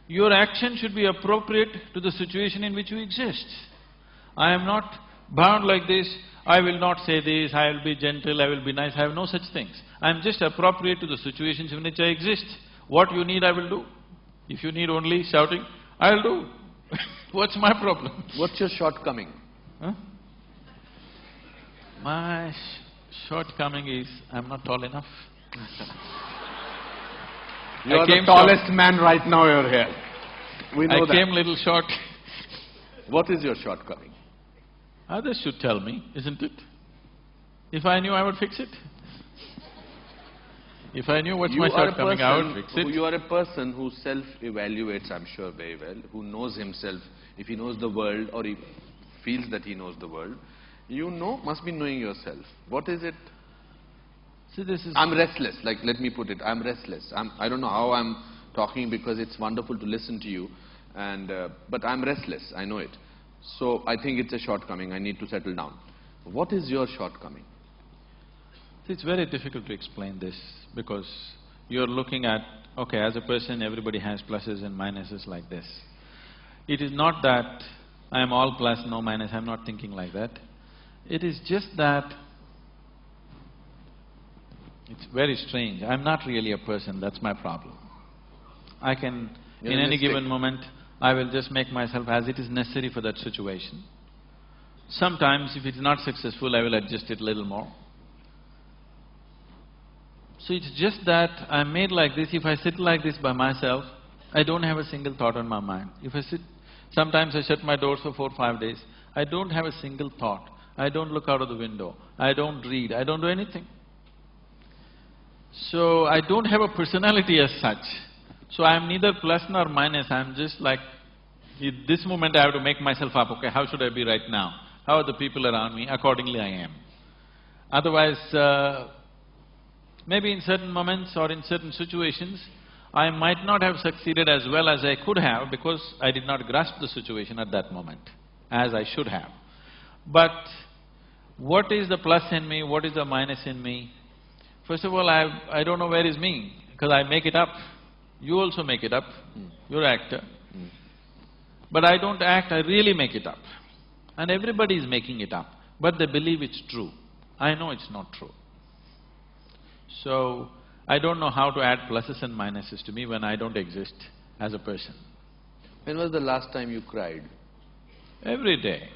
Your action should be appropriate to the situation in which you exist. I am not bound like this, I will not say this, I will be gentle, I will be nice, I have no such things. I am just appropriate to the situations in which I exist. What you need, I will do. If you need only shouting, I will do. What's my problem? What's your shortcoming? Huh? My shortcoming is, I'm not tall enough. You're the tallest man right now, you're here. We know that. I came little short. What is your shortcoming? Others should tell me, isn't it? If I knew, I would fix it. If I knew what's my shortcoming, I would fix it. You are a person who self-evaluates, I'm sure, very well, who knows himself. If he knows the world or he feels that he knows the world, you know, must be knowing yourself. What is it? See, this is… I'm restless, like let me put it, I'm restless. I don't know how I'm talking because it's wonderful to listen to you, but I'm restless, I know it. So I think it's a shortcoming, I need to settle down. What is your shortcoming? See, it's very difficult to explain this because you're looking at, okay, as a person everybody has pluses and minuses like this. It is not that I am all plus, no minus, I'm not thinking like that. It is just that it's very strange. I'm not really a person, that's my problem. I can, in any given moment, I will just make myself as it is necessary for that situation. Sometimes, if it's not successful, I will adjust it a little more. So it's just that I'm made like this. If I sit like this by myself, I don't have a single thought on my mind. If I sit… sometimes I shut my doors for 4 or 5 days, I don't have a single thought. I don't look out of the window, I don't read, I don't do anything. So, I don't have a personality as such. So, I'm neither plus nor minus, I'm just like, at this moment I have to make myself up, okay, how should I be right now? How are the people around me? Accordingly I am. Otherwise, maybe in certain moments or in certain situations, I might not have succeeded as well as I could have because I did not grasp the situation at that moment, as I should have. But what is the plus in me, what is the minus in me? First of all, I don't know where is me, because I make it up. You also make it up, you're an actor. But I don't act, I really make it up. And everybody is making it up, but they believe it's true. I know it's not true. So, I don't know how to add pluses and minuses to me when I don't exist as a person. When was the last time you cried? Every day.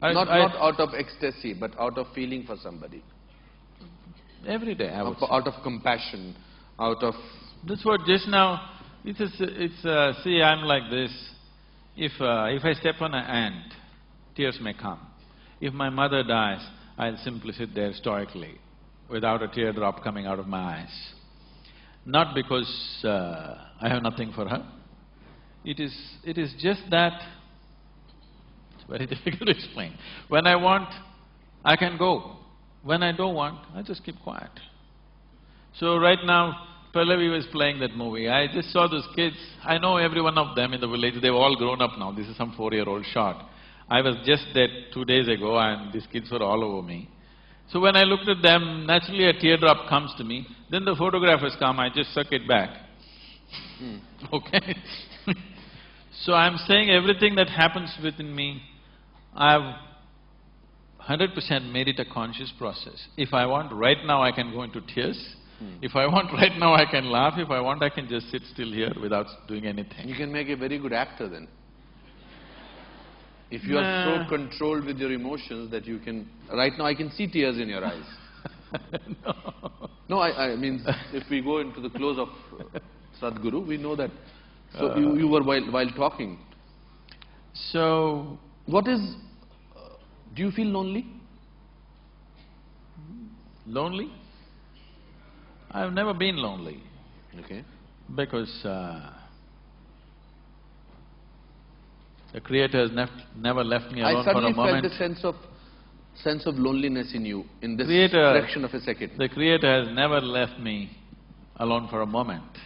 Not out of ecstasy, but out of feeling for somebody. Every day, I would say. Out of compassion, out of… That's what just now, see, I'm like this. If I step on an ant, tears may come. If my mother dies, I'll simply sit there stoically, without a teardrop coming out of my eyes. Not because I have nothing for her. It is just that… it's very difficult to explain. When I want, I can go. When I don't want, I just keep quiet. So right now, Pallavi was playing that movie. I just saw those kids. I know every one of them in the village. They've all grown up now. This is some 4-year-old shot. I was just there 2 days ago and these kids were all over me. So when I looked at them, naturally a teardrop comes to me. Then the photographers come, I just suck it back. Okay? So I'm saying everything that happens within me, I've 100% made it a conscious process. If I want right now, I can go into tears. If I want right now, I can laugh. If I want, I can just sit still here without doing anything. You can make a very good actor then. If you are so controlled with your emotions that you can… Right now I can see tears in your eyes. No. No, I mean, if we go into the close of Sadhguru, we know that. So you were while talking. So… What is… do you feel lonely? Lonely? I've never been lonely. Okay. Because the Creator has never left me alone for a moment. I suddenly felt a sense of loneliness in you, in this fraction of a second. The Creator has never left me alone for a moment.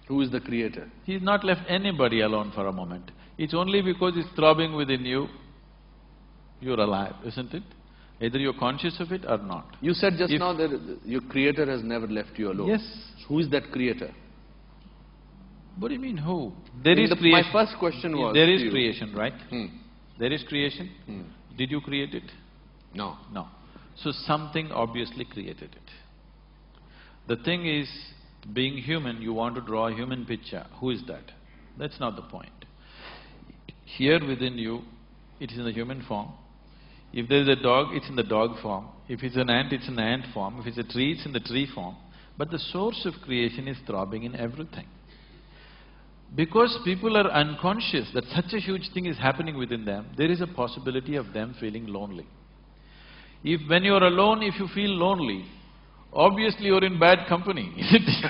Who is the Creator? He's not left anybody alone for a moment. It's only because it's throbbing within you, you're alive, isn't it? Either you're conscious of it or not. You said just now that your Creator has never left you alone. Yes. Who is that Creator? What do you mean, who? There is creation. My first question was… There is creation, right? There is creation. Did you create it? No. No. So something obviously created it. The thing is, being human, you want to draw a human picture. Who is that? That's not the point. Here within you, it is in the human form. If there is a dog, it's in the dog form. If it's an ant, it's in the ant form. If it's a tree, it's in the tree form. But the source of creation is throbbing in everything. Because people are unconscious that such a huge thing is happening within them, there is a possibility of them feeling lonely. If when you're alone, if you feel lonely, obviously you're in bad company, isn't it?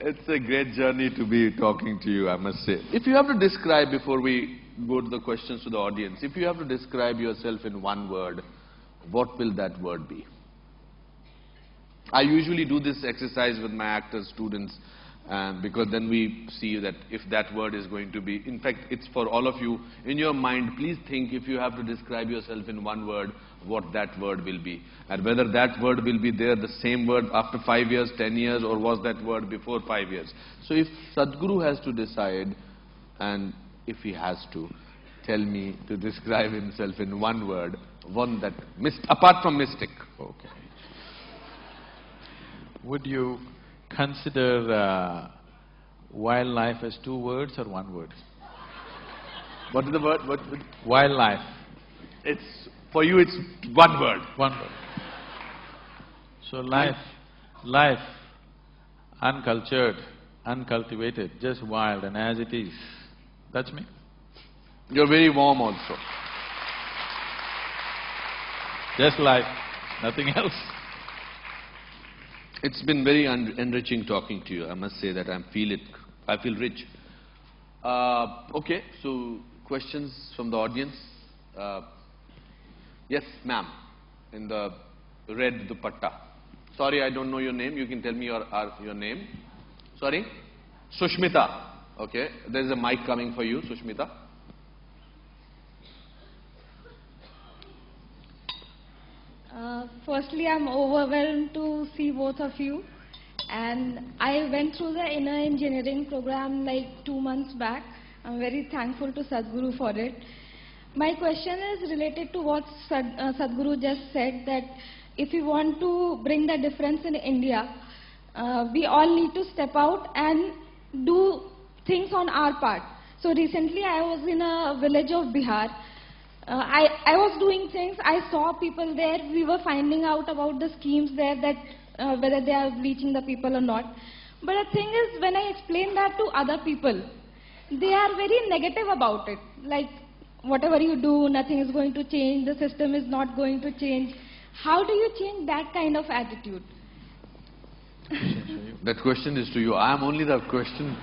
It's a great journey to be talking to you, I must say. If you have to describe, before we go to the questions to the audience, if you have to describe yourself in one word, what will that word be? I usually do this exercise with my actors, students, because then we see that if that word is going to be… In fact, it's for all of you. In your mind, please think, if you have to describe yourself in one word, what that word will be. And whether that word will be there, the same word after 5 years, 10 years, or was that word before 5 years. So if Sadhguru has to decide, and if he has to, tell me to describe himself in one word, one that… apart from mystic. Okay. Would you consider wildlife as 2 words or 1 word? What is the word? Wildlife. It's… for you it's 1 word. 1 word. So life, uncultured, uncultivated, just wild and as it is. That's me. You're very warm also. Just life, nothing else. It's been very enriching talking to you. I must say that I feel rich. Okay, so questions from the audience? Yes, ma'am, in the red dupatta. Sorry, I don't know your name. You can tell me your name. Sorry? Sushmita. Okay, there's a mic coming for you, Sushmita. Firstly, I'm overwhelmed to see both of you, and I went through the inner engineering program like 2 months back. I'm very thankful to Sadhguru for it. My question is related to what Sadhguru just said, that if we want to bring the difference in India, we all need to step out and do things on our part. So recently I was in a village of Bihar. I was doing things, I saw people there, we were finding out about the schemes there, that whether they are reaching the people or not. But the thing is, when I explain that to other people, they are very negative about it. Like, whatever you do, nothing is going to change, the system is not going to change. How do you change that kind of attitude? That question is to you. I am only the question.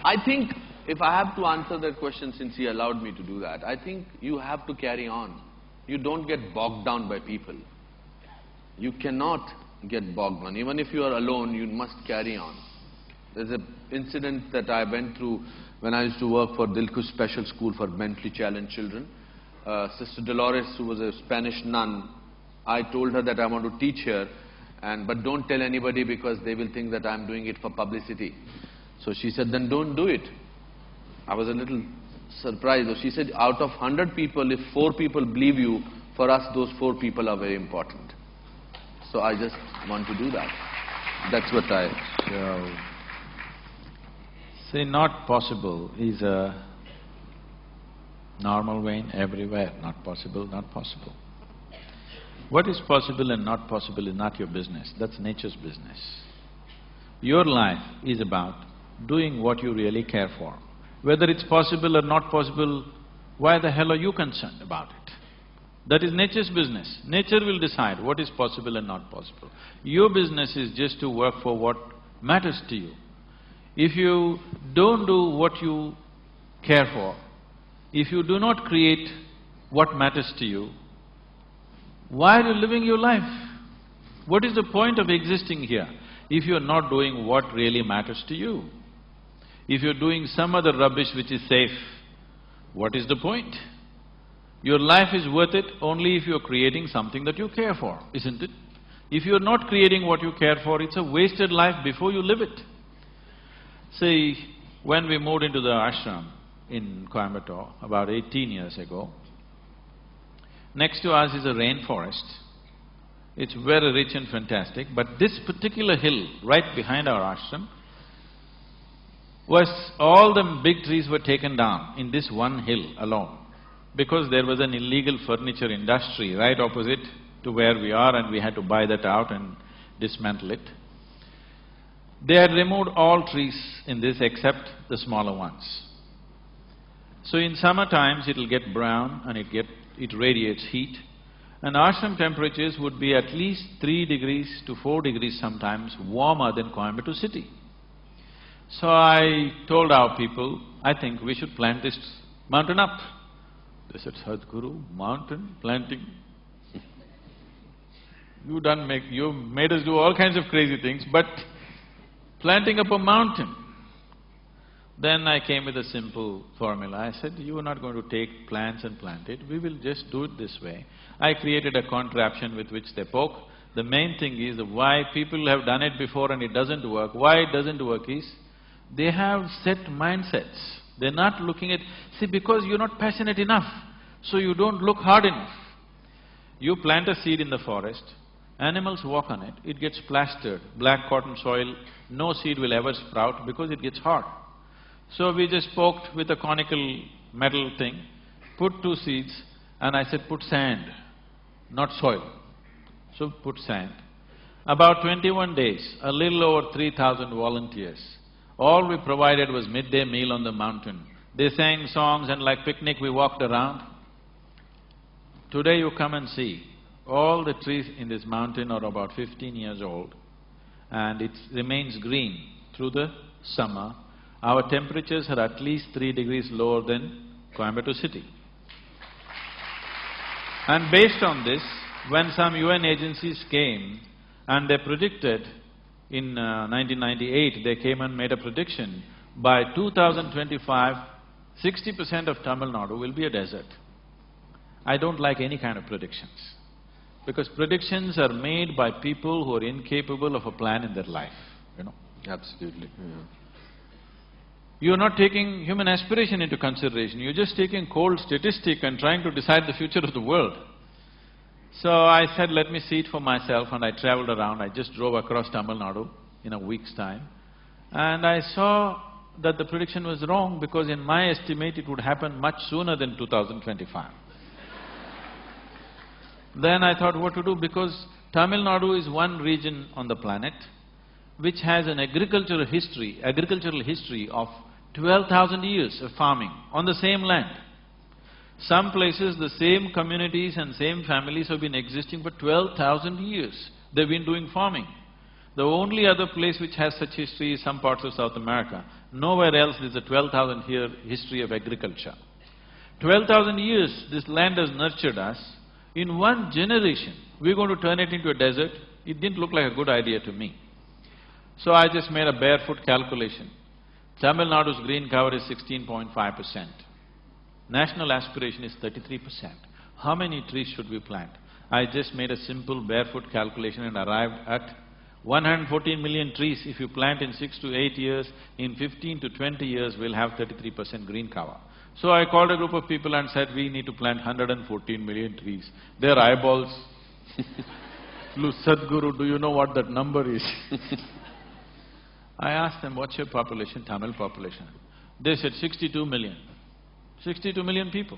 I think if I have to answer that question, since he allowed me to do that, I think you have to carry on. You don't get bogged down by people. You cannot get bogged down. Even if you are alone, you must carry on. There's an incident that I went through when I used to work for Dilkush Special School for Mentally Challenged Children. Sister Dolores, who was a Spanish nun, I told her that I want to teach here, but don't tell anybody because they will think that I'm doing it for publicity. So she said, then don't do it. I was a little surprised. She said, out of 100 people, if 4 people believe you, for us those 4 people are very important. So I just want to do that. That's what I... See, not possible is a normal vein everywhere. Not possible, not possible. What is possible and not possible is not your business. That's nature's business. Your life is about doing what you really care for. Whether it's possible or not possible, why the hell are you concerned about it? That is nature's business. Nature will decide what is possible and not possible. Your business is just to work for what matters to you. If you don't do what you care for, if you do not create what matters to you, why are you living your life? What is the point of existing here if you're not doing what really matters to you? If you're doing some other rubbish which is safe, what is the point? Your life is worth it only if you're creating something that you care for, isn't it? If you're not creating what you care for, it's a wasted life before you live it. See, when we moved into the ashram in Coimbatore about 18 years ago, next to us is a rainforest. It's very rich and fantastic, but this particular hill right behind our ashram all the big trees were taken down in this one hill alone, because there was an illegal furniture industry right opposite to where we are, and we had to buy that out and dismantle it. They had removed all trees in this except the smaller ones. So in summer times it'll get brown and it radiates heat, and ashram temperatures would be at least 3 degrees to 4 degrees sometimes warmer than Coimbatore city. So I told our people, I think we should plant this mountain up. They said, Sadhguru, mountain planting? You made us do all kinds of crazy things, but planting up a mountain. Then I came with a simple formula. I said, you are not going to take plants and plant it, we will just do it this way. I created a contraption with which they poke. The main thing is why people have done it before and it doesn't work. Why it doesn't work is, they have set mindsets. They're not looking at… See, because you're not passionate enough, so you don't look hard enough. You plant a seed in the forest, animals walk on it, it gets plastered, black cotton soil, no seed will ever sprout because it gets hard. So we just poked with a conical metal thing, put 2 seeds, and I said, put sand, not soil. So put sand. About 21 days, a little over 3,000 volunteers. All we provided was midday meal on the mountain. They sang songs, and like picnic we walked around. Today you come and see, all the trees in this mountain are about 15 years old, and it remains green through the summer. Our temperatures are at least 3 degrees lower than Coimbatore city. And based on this, when some UN agencies came and they predicted, in 1998, they came and made a prediction, by 2025, 60% of Tamil Nadu will be a desert. I don't like any kind of predictions, because predictions are made by people who are incapable of a plan in their life, you know. Absolutely, yeah. You're not taking human aspiration into consideration, you're just taking cold statistic and trying to decide the future of the world. So I said, let me see it for myself, and I traveled around. I just drove across Tamil Nadu in a week's time. And I saw that the prediction was wrong, because in my estimate it would happen much sooner than 2025. Then I thought what to do, because Tamil Nadu is one region on the planet which has an agricultural history of 12,000 years of farming on the same land. Some places the same communities and same families have been existing for 12,000 years. They've been doing farming. The only other place which has such history is some parts of South America. Nowhere else there's a 12,000 year history of agriculture. 12,000 years this land has nurtured us. In one generation, we're going to turn it into a desert. It didn't look like a good idea to me. So I just made a barefoot calculation. Tamil Nadu's green cover is 16.5%. National aspiration is 33%. How many trees should we plant? I just made a simple barefoot calculation and arrived at 114 million trees. If you plant in 6 to 8 years, in 15 to 20 years, we'll have 33% green cover. So I called a group of people and said, we need to plant 114 million trees. Their eyeballs, look, Sadhguru, do you know what that number is? I asked them, what's your population, Tamil population? They said 62 million. 62 million people.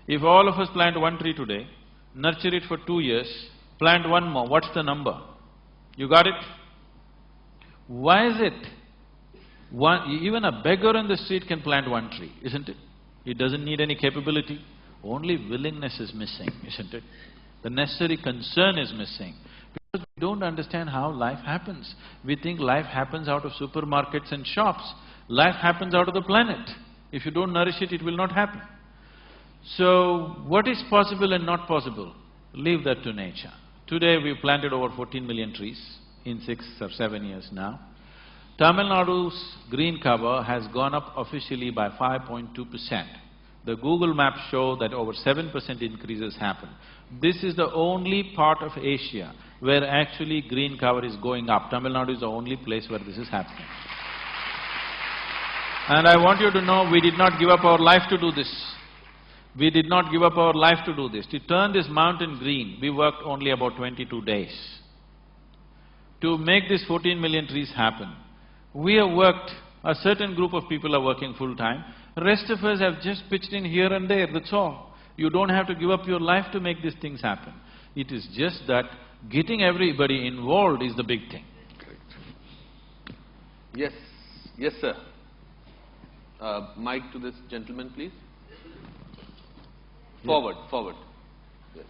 If all of us plant one tree today, nurture it for 2 years, plant one more, what's the number? You got it? Why is it? Even a beggar on the street can plant one tree, isn't it? It doesn't need any capability. Only willingness is missing, isn't it? The necessary concern is missing. Because we don't understand how life happens. We think life happens out of supermarkets and shops. Life happens out of the planet. If you don't nourish it, it will not happen. So, what is possible and not possible? Leave that to nature. Today we've planted over 14 million trees in 6 or 7 years now. Tamil Nadu's green cover has gone up officially by 5.2%. The Google Maps show that over 7% increases happen. This is the only part of Asia where actually green cover is going up. Tamil Nadu is the only place where this is happening. And I want you to know, we did not give up our life to do this. We did not give up our life to do this. To turn this mountain green, we worked only about 22 days. To make this 14 million trees happen, we have worked, a certain group of people are working full-time, rest of us have just pitched in here and there, that's all. You don't have to give up your life to make these things happen. It is just that getting everybody involved is the big thing. Correct. Yes, yes sir. Mic to this gentleman, please. Forward, forward. Yes.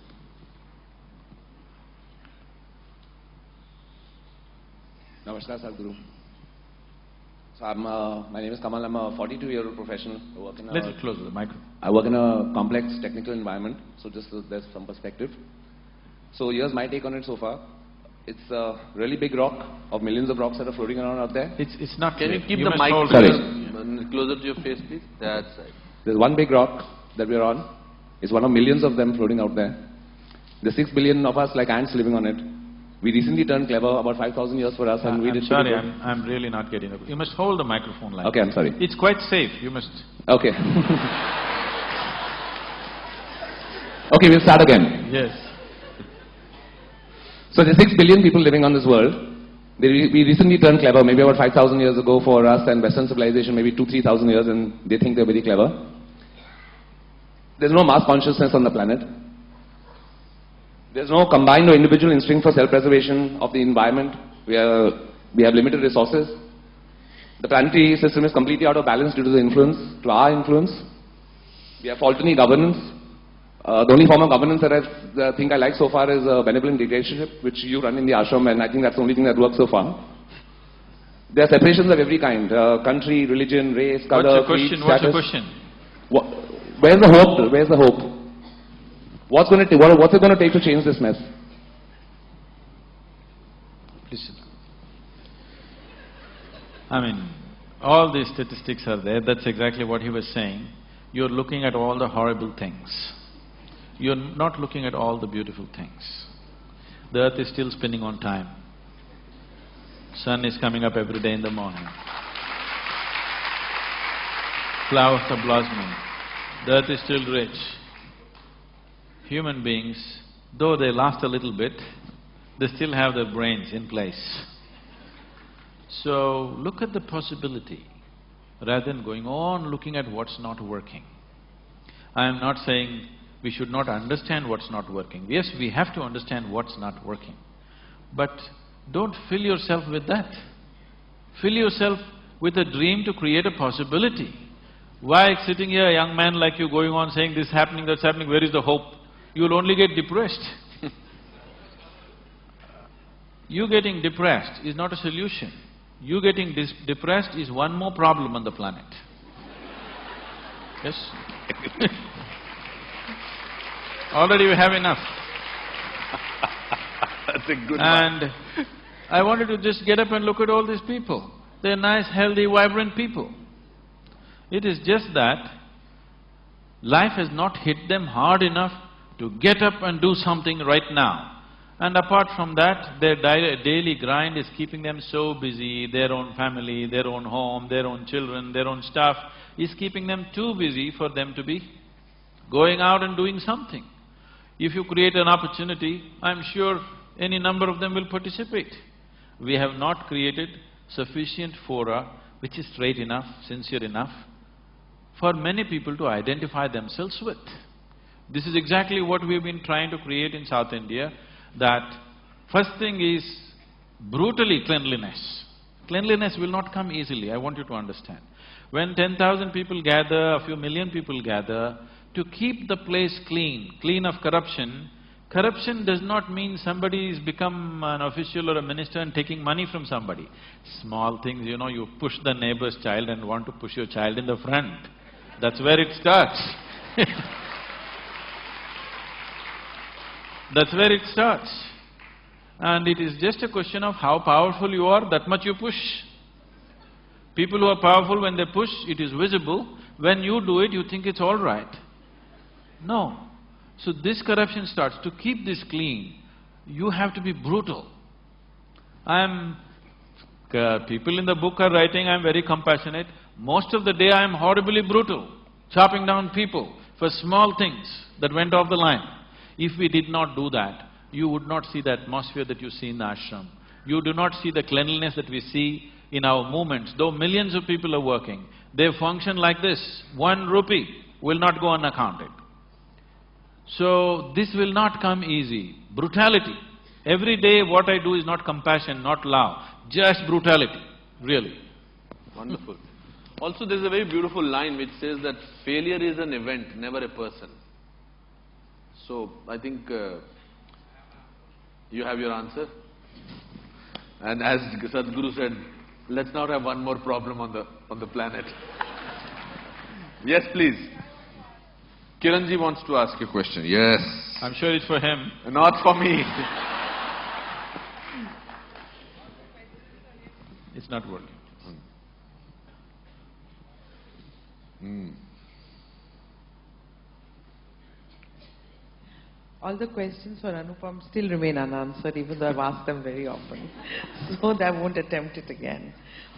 Namaskar, Sadhguru. So my name is Kamal. I'm a 42-year-old professional. I work in a… Little closer to the microphone. I work in a complex technical environment, so just so there's some perspective. So here's my take on it so far. It's a really big rock of millions of rocks that are floating around out there. It's not… Can you keep the mic closer to your face, please? That's right. There's one big rock that we're on. It's one of millions of them floating out there. There's 6 billion of us like ants living on it. We recently turned clever, about 5,000 years for us, and we did… I'm really not getting it. You must hold the microphone like… Okay, I'm sorry. It's quite safe, you must… Okay. Okay, we'll start again. Yes. So there's 6 billion people living on this world. We recently turned clever, maybe about 5,000 years ago for us, and Western civilization maybe 2,000–3,000 years, and they think they're very clever. There's no mass consciousness on the planet. There's no combined or individual instinct for self-preservation of the environment. We have limited resources. The planetary system is completely out of balance due to our influence. We have faulty governance. The only form of governance that I think I like so far is benevolent dictatorship, which you run in the ashram, and I think that's the only thing that works so far. There are separations of every kind, country, religion, race, color, creed, status. What's your question? Where's the hope? Where's the hope? What's it going to take to change this mess? Listen. I mean, all these statistics are there, that's exactly what he was saying. You're looking at all the horrible things. You're not looking at all the beautiful things. The earth is still spinning on time. Sun is coming up every day in the morning. flowers are blossoming, the earth is still rich. Human beings, though they last a little bit, they still have their brains in place. So, look at the possibility rather than going on looking at what's not working. I am not saying we should not understand what's not working. Yes, we have to understand what's not working. But don't fill yourself with that. Fill yourself with a dream to create a possibility. Why sitting here, a young man like you, going on saying this happening, that's happening, where is the hope? You'll only get depressed. You getting depressed is not a solution. You getting depressed is one more problem on the planet. Yes? Already we have enough. That's a good one. And I wanted to just get up and look at all these people. They're nice, healthy, vibrant people. It is just that life has not hit them hard enough to get up and do something right now. And apart from that, their daily grind is keeping them so busy, their own family, their own home, their own children, their own stuff is keeping them too busy for them to be going out and doing something. If you create an opportunity, I'm sure any number of them will participate. We have not created sufficient fora which is straight enough, sincere enough for many people to identify themselves with. This is exactly what we've been trying to create in South India, that first thing is brutally cleanliness. Cleanliness will not come easily, I want you to understand. When 10,000 people gather, a few million people gather, to keep the place clean, clean of corruption, corruption does not mean somebody has become an official or a minister and taking money from somebody. Small things, you know, you push the neighbor's child and want to push your child in the front. That's where it starts. That's where it starts. And it is just a question of how powerful you are, that much you push. People who are powerful, when they push, it is visible. When you do it, you think it's all right. No. So this corruption starts. To keep this clean, you have to be brutal. People in the book are writing, I'm very compassionate. Most of the day I am horribly brutal, chopping down people for small things that went off the line. If we did not do that, you would not see the atmosphere that you see in the ashram. You do not see the cleanliness that we see in our movements. Though millions of people are working, they function like this. 1 rupee will not go unaccounted. So, this will not come easy. Brutality. Every day what I do is not compassion, not love, just brutality, really. Wonderful. Also, there's a very beautiful line which says that failure is an event, never a person. So, I think you have your answer. And as Sadhguru said, let's not have one more problem on the planet. Yes, please. Kiranji wants to ask a question. Yes. I'm sure it's for him. Not for me. It's not working. All the questions for Anupam still remain unanswered, even though I've asked them very often. So I won't attempt it again.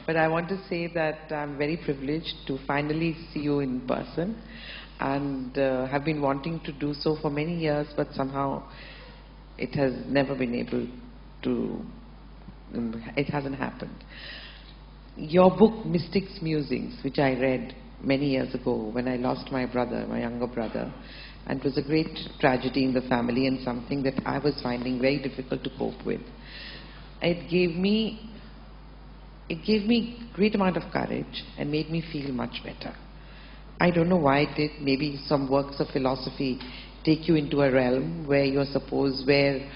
But I want to say that I'm very privileged to finally see you in person, and have been wanting to do so for many years, but somehow it has never been able to, it hasn't happened. Your book, Mystics Musings, which I read many years ago when I lost my brother, my younger brother, and it was a great tragedy in the family and something that I was finding very difficult to cope with. It gave me great amount of courage and made me feel much better. I don't know why it did. Maybe some works of philosophy take you into a realm where you're supposed, where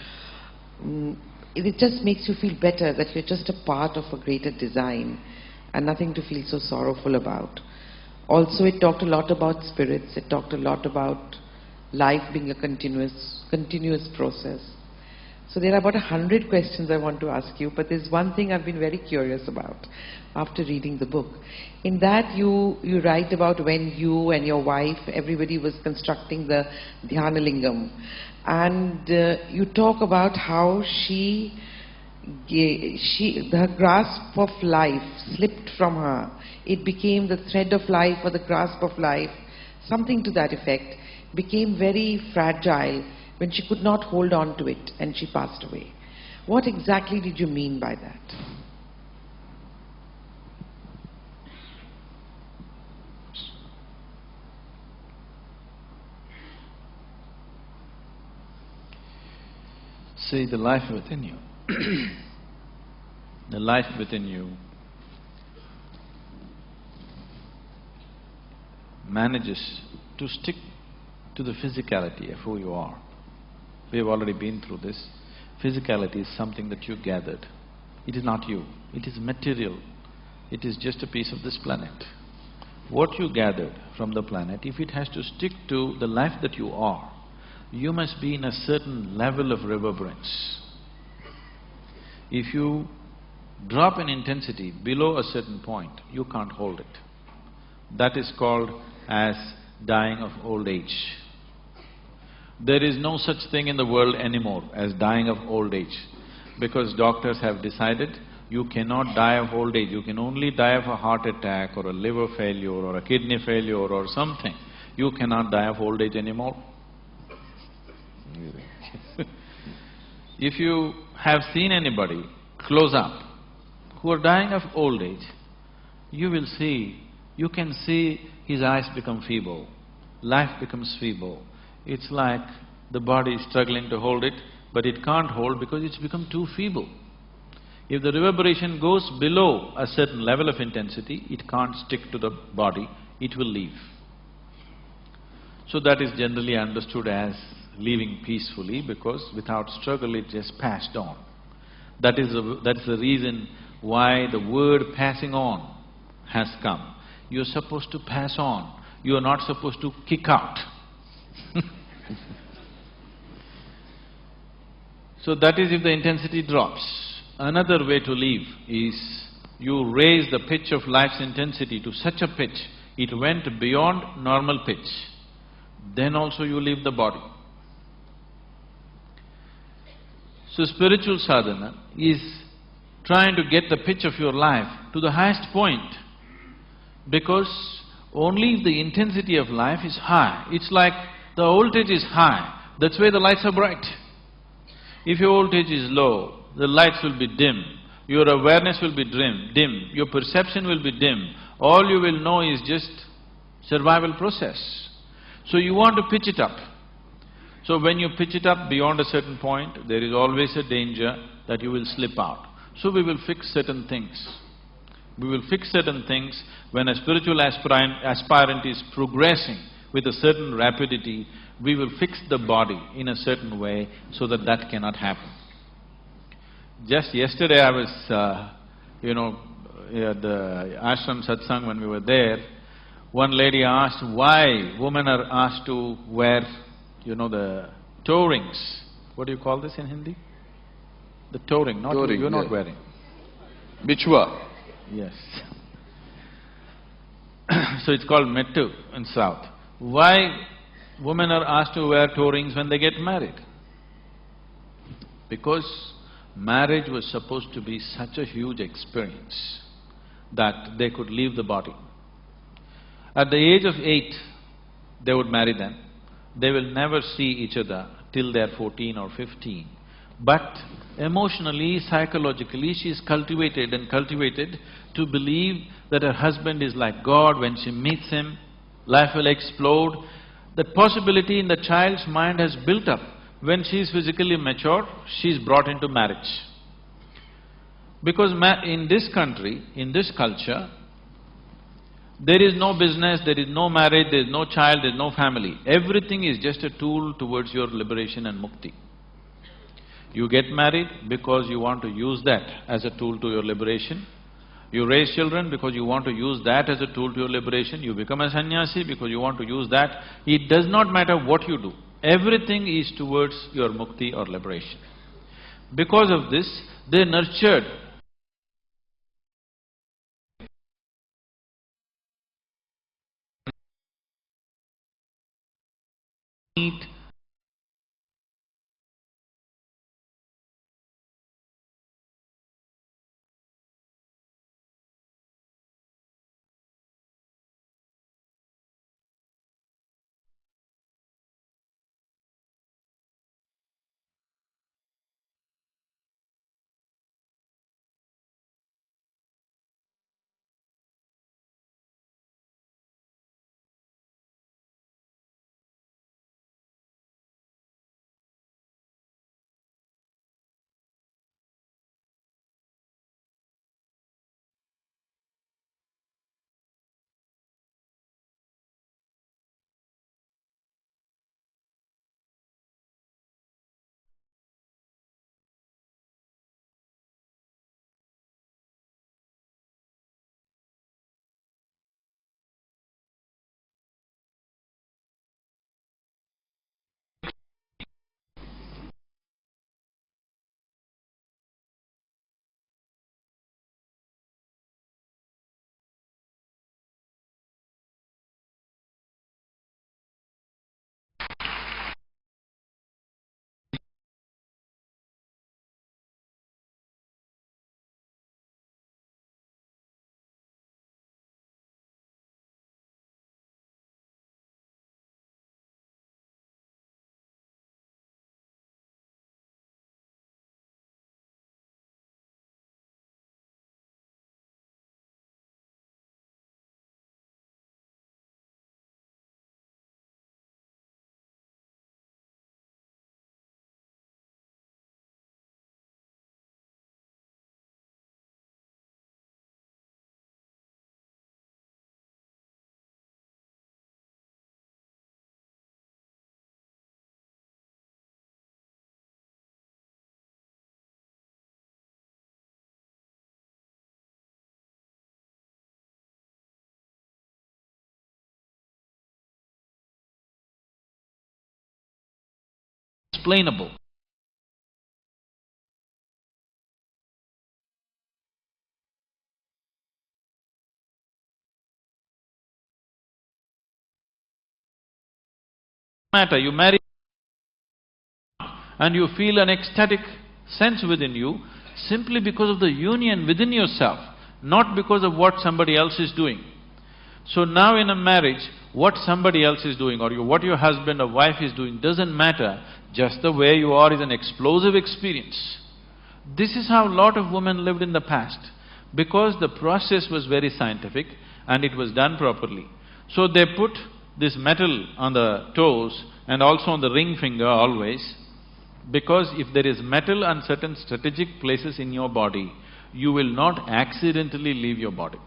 it just makes you feel better that you're just a part of a greater design and nothing to feel so sorrowful about. Also, it talked a lot about spirits. It talked a lot about life being a continuous process. So there are about 100 questions I want to ask you, but there's one thing I've been very curious about after reading the book. In that you write about when you and your wife, everybody was constructing the Dhyanalingam, and you talk about how she her grasp of life slipped from her. It became the thread of life or the grasp of life, something to that effect, became very fragile when she could not hold on to it and she passed away. What exactly did you mean by that? See, the life within you, the life within you manages to stick to the physicality of who you are. We have already been through this. Physicality is something that you gathered. It is not you. It is material. It is just a piece of this planet. What you gathered from the planet, if it has to stick to the life that you are, you must be in a certain level of reverberance. If you drop in intensity below a certain point, you can't hold it. That is called as dying of old age. There is no such thing in the world anymore as dying of old age, because doctors have decided you cannot die of old age, you can only die of a heart attack or a liver failure or a kidney failure or something. You cannot die of old age anymore. If you have seen anybody close up who are dying of old age, you can see his eyes become feeble, life becomes feeble. It's like the body is struggling to hold it, but it can't hold because it's become too feeble. If the reverberation goes below a certain level of intensity, it can't stick to the body, it will leave. So that is generally understood as living peacefully, because without struggle it just passed on. That is the reason why the word passing on has come. You're supposed to pass on, you are not supposed to kick out. So that is if the intensity drops. Another way to live is you raise the pitch of life's intensity to such a pitch, it went beyond normal pitch, then also you leave the body. So spiritual sadhana is trying to get the pitch of your life to the highest point, because only if the intensity of life is high, it's like the voltage is high, that's why the lights are bright. If your voltage is low, the lights will be dim, your awareness will be dim, your perception will be dim, all you will know is just survival process. So you want to pitch it up. So when you pitch it up beyond a certain point, there is always a danger that you will slip out. So we will fix certain things. We will fix certain things when a spiritual aspirant is progressing with a certain rapidity, we will fix the body in a certain way so that that cannot happen. Just yesterday I was, at the ashram satsang when we were there, one lady asked why women are asked to wear, the toe rings. What do you call this in Hindi? The toe ring, not toe ring, you're not yeah. wearing. Bichwa. Yes. So it's called mettu in South. Why women are asked to wear toe rings when they get married? Because marriage was supposed to be such a huge experience that they could leave the body. At the age of 8, they would marry them. They will never see each other till they're 14 or 15. But emotionally, psychologically, she is cultivated to believe that her husband is like God. When she meets him, life will explode. That possibility in the child's mind has built up. When she is physically mature, she is brought into marriage. Because in this country, in this culture, there is no business, there is no marriage, there is no child, there is no family. Everything is just a tool towards your liberation and mukti. You get married because you want to use that as a tool to your liberation. You raise children because you want to use that as a tool to your liberation. You become a sannyasi because you want to use that. It does not matter what you do. Everything is towards your mukti or liberation. Because of this, they nurtured need unexplainable. Matter, you marry and you feel an ecstatic sense within you simply because of the union within yourself, not because of what somebody else is doing. So now in a marriage, what somebody else is doing or what your husband or wife is doing doesn't matter, just the way you are is an explosive experience. This is how a lot of women lived in the past, because the process was very scientific and it was done properly. So they put this metal on the toes and also on the ring finger always, because if there is metal on certain strategic places in your body, you will not accidentally leave your body.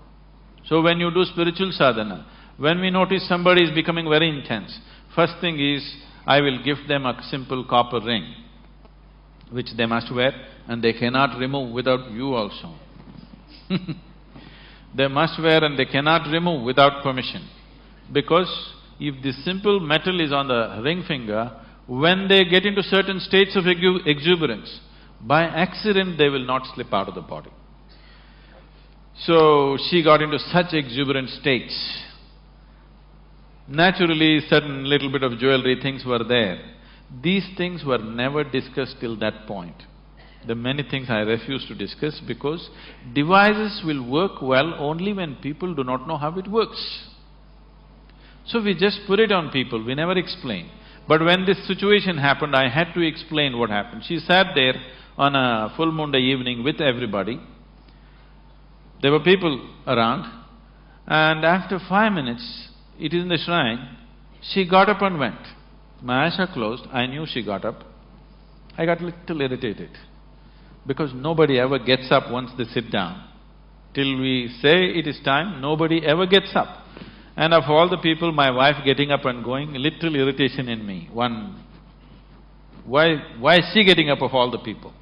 So when you do spiritual sadhana, when we notice somebody is becoming very intense, first thing is, I will give them a simple copper ring, which they must wear and they cannot remove without you also. They must wear and they cannot remove without permission. Because if this simple metal is on the ring finger, when they get into certain states of exuberance, by accident they will not slip out of the body. So she got into such exuberant states. Naturally, certain little bit of jewelry things were there. These things were never discussed till that point. The many things I refuse to discuss because devices will work well only when people do not know how it works. So we just put it on people, we never explain. But when this situation happened, I had to explain what happened. She sat there on a full moon day evening with everybody. There were people around, and after 5 minutes, it is in the shrine, she got up and went. My eyes are closed, I knew she got up. I got little irritated, because nobody ever gets up once they sit down. Till we say it is time, nobody ever gets up. And of all the people, my wife getting up and going, little irritation in me. Why is she getting up of all the people?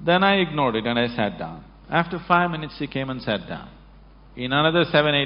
Then I ignored it and I sat down. After 5 minutes, she came and sat down. In another 7, 8